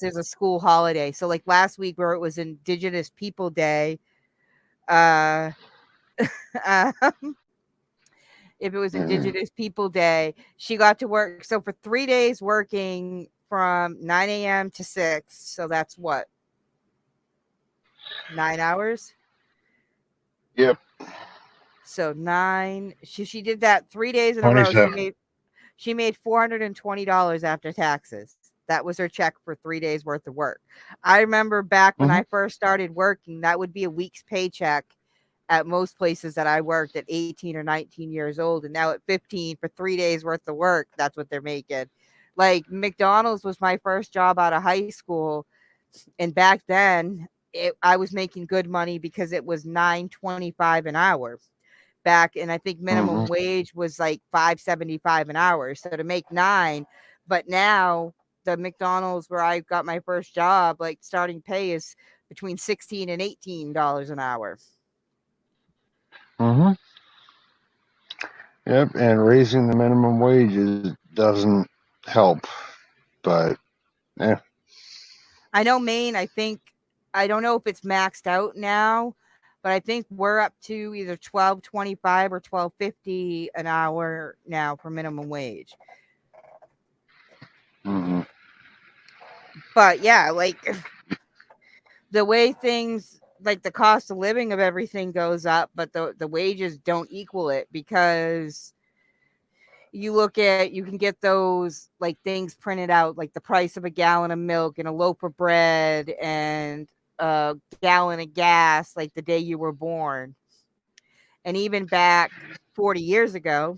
there's a school holiday. So like last week where it was Indigenous People Day, uh if it was Mhm. Indigenous People Day, she got to work. So for 3 days working from 9 a.m. to 6. So that's what? 9 hours? Yep. So 9. She did that 3 days in a row. 27. She made $420 after taxes. That was her check for 3 days worth of work. I remember back when Mhm. I first started working, that would be a week's paycheck at most places that I worked at 18 or 19 years old. And now at 15 for 3 days worth of work, that's what they're making. Like McDonald's was my first job out of high school. And back then I was making good money because it was $9.25 an hour back. And I think minimum Mhm. wage was like $5.75 an hour. So to make 9, but now the McDonald's where I got my first job, like starting pay is between $16 and $18 an hour. Mhm. Yep. And raising the minimum wages doesn't help, but eh. I know Maine, I don't know if it's maxed out now, but I think we're up to either 12.25 or 12.50 an hour now for minimum wage. Mhm. But yeah, like the way things like the cost of living of everything goes up, but the wages don't equal it because you can get those like things printed out, like the price of a gallon of milk and a loaf of bread and a gallon of gas, like the day you were born. And even back 40 years ago,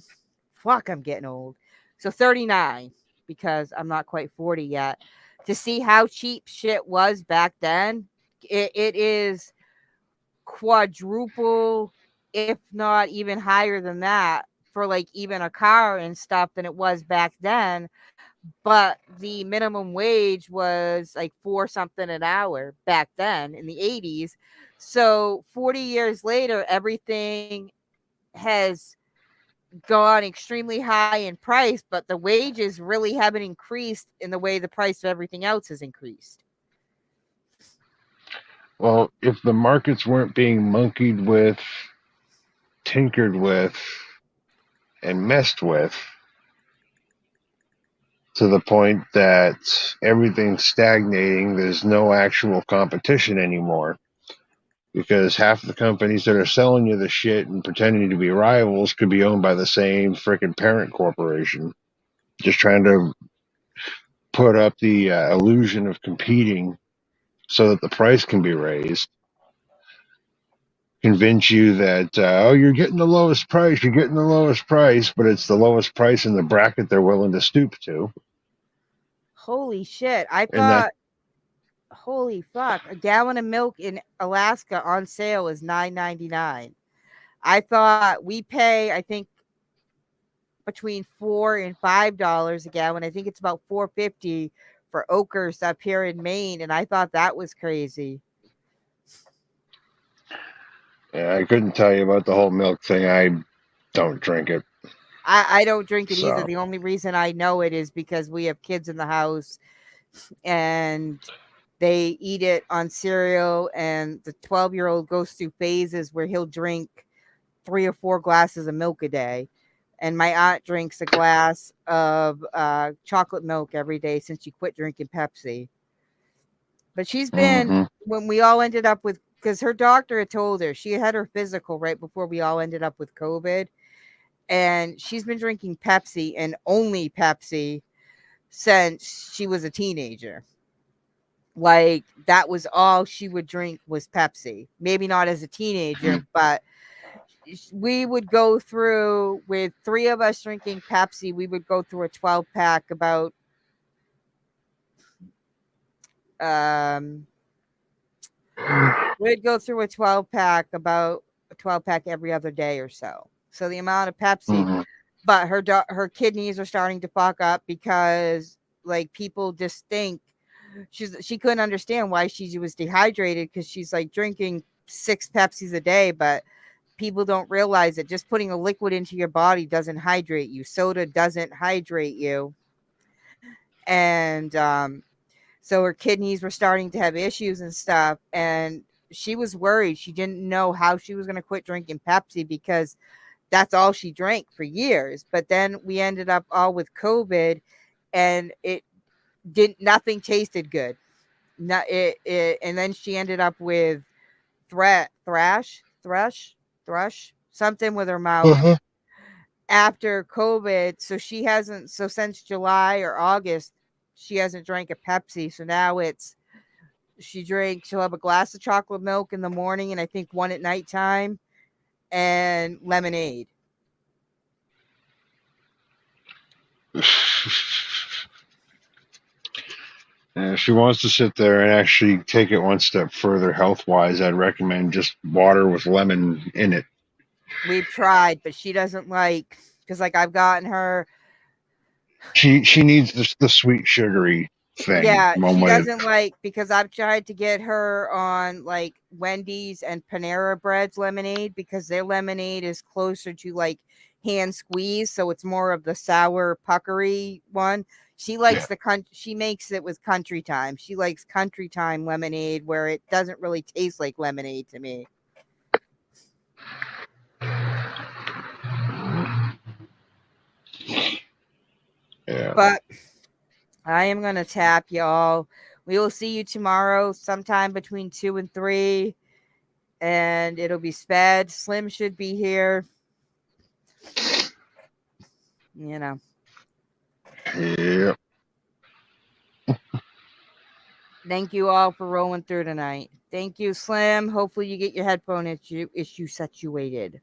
fuck, I'm getting old. So 39, because I'm not quite 40 yet. To see how cheap shit was back then, it is quadruple, if not even higher than that, for like even a car and stuff than it was back then. But the minimum wage was like 4 something an hour back then in the 80s. So 40 years later, everything has gone extremely high in price, but the wages really haven't increased in the way the price of everything else has increased. Well, if the markets weren't being monkeyed with, tinkered with, and messed with to the point that everything's stagnating, there's no actual competition anymore. Because half the companies that are selling you the shit and pretending to be rivals could be owned by the same freaking parent corporation, just trying to put up the illusion of competing so that the price can be raised. Convince you that you're getting the lowest price, but it's the lowest price in the bracket they're willing to stoop to. Holy shit. I And that thought, holy fuck, a gallon of milk in Alaska on sale is $9.99. I thought we pay, I think between $4 and $5 a gallon. I think it's about $4.50 for Oakhurst up here in Maine, and I thought that was crazy. Yeah, I couldn't tell you about the whole milk thing. I don't drink it. I don't drink it either. So. The only reason I know it is because we have kids in the house and they eat it on cereal, and the 12-year-old goes through phases where he'll drink 3 or 4 glasses of milk a day. And my aunt drinks a glass of chocolate milk every day since she quit drinking Pepsi. But she's been, Mm-hmm. when we all ended up with, because her doctor had told her, she had her physical right before we all ended up with COVID. And she's been drinking Pepsi and only Pepsi since she was a teenager. Like, that was all she would drink was Pepsi. Maybe not as a teenager, but we would go through, with 3 of us drinking Pepsi, we would go through a 12 pack about we'd go through a 12 pack every other day or so. So the amount of Pepsi, Mm-hmm. but her kidneys are starting to fuck up because, like, people just think she couldn't understand why she was dehydrated, because she's like drinking 6 Pepsis a day, but people don't realize that just putting a liquid into your body doesn't hydrate you. Soda doesn't hydrate you. And so her kidneys were starting to have issues and stuff. And she was worried. She didn't know how she was going to quit drinking Pepsi because that's all she drank for years. But then we ended up all with COVID, and nothing tasted good. And then she ended up with thrush, something with her mouth Uh-huh. after COVID. So since July or August, she hasn't drank a Pepsi. So now she'll have a glass of chocolate milk in the morning, and I think one at nighttime, and lemonade. And if she wants to sit there and actually take it one step further health wise, I'd recommend just water with lemon in it. We've tried, but she doesn't like, because like I've gotten her. She needs the sweet sugary thing. Yeah, One she way. doesn't like, because I've tried to get her on like Wendy's and Panera Bread's lemonade, because their lemonade is closer to like hand squeeze, so it's more of the sour puckery one. She likes she makes it with Country Time. She likes Country Time lemonade, where it doesn't really taste like lemonade to me. Yeah. But I am going to tap y'all. We will see you tomorrow sometime between 2 and 3. And it'll be sped. Slim should be here. You know. Yeah. Thank you all for rolling through tonight. Thank you, Slim. Hopefully you get your headphone issue situated.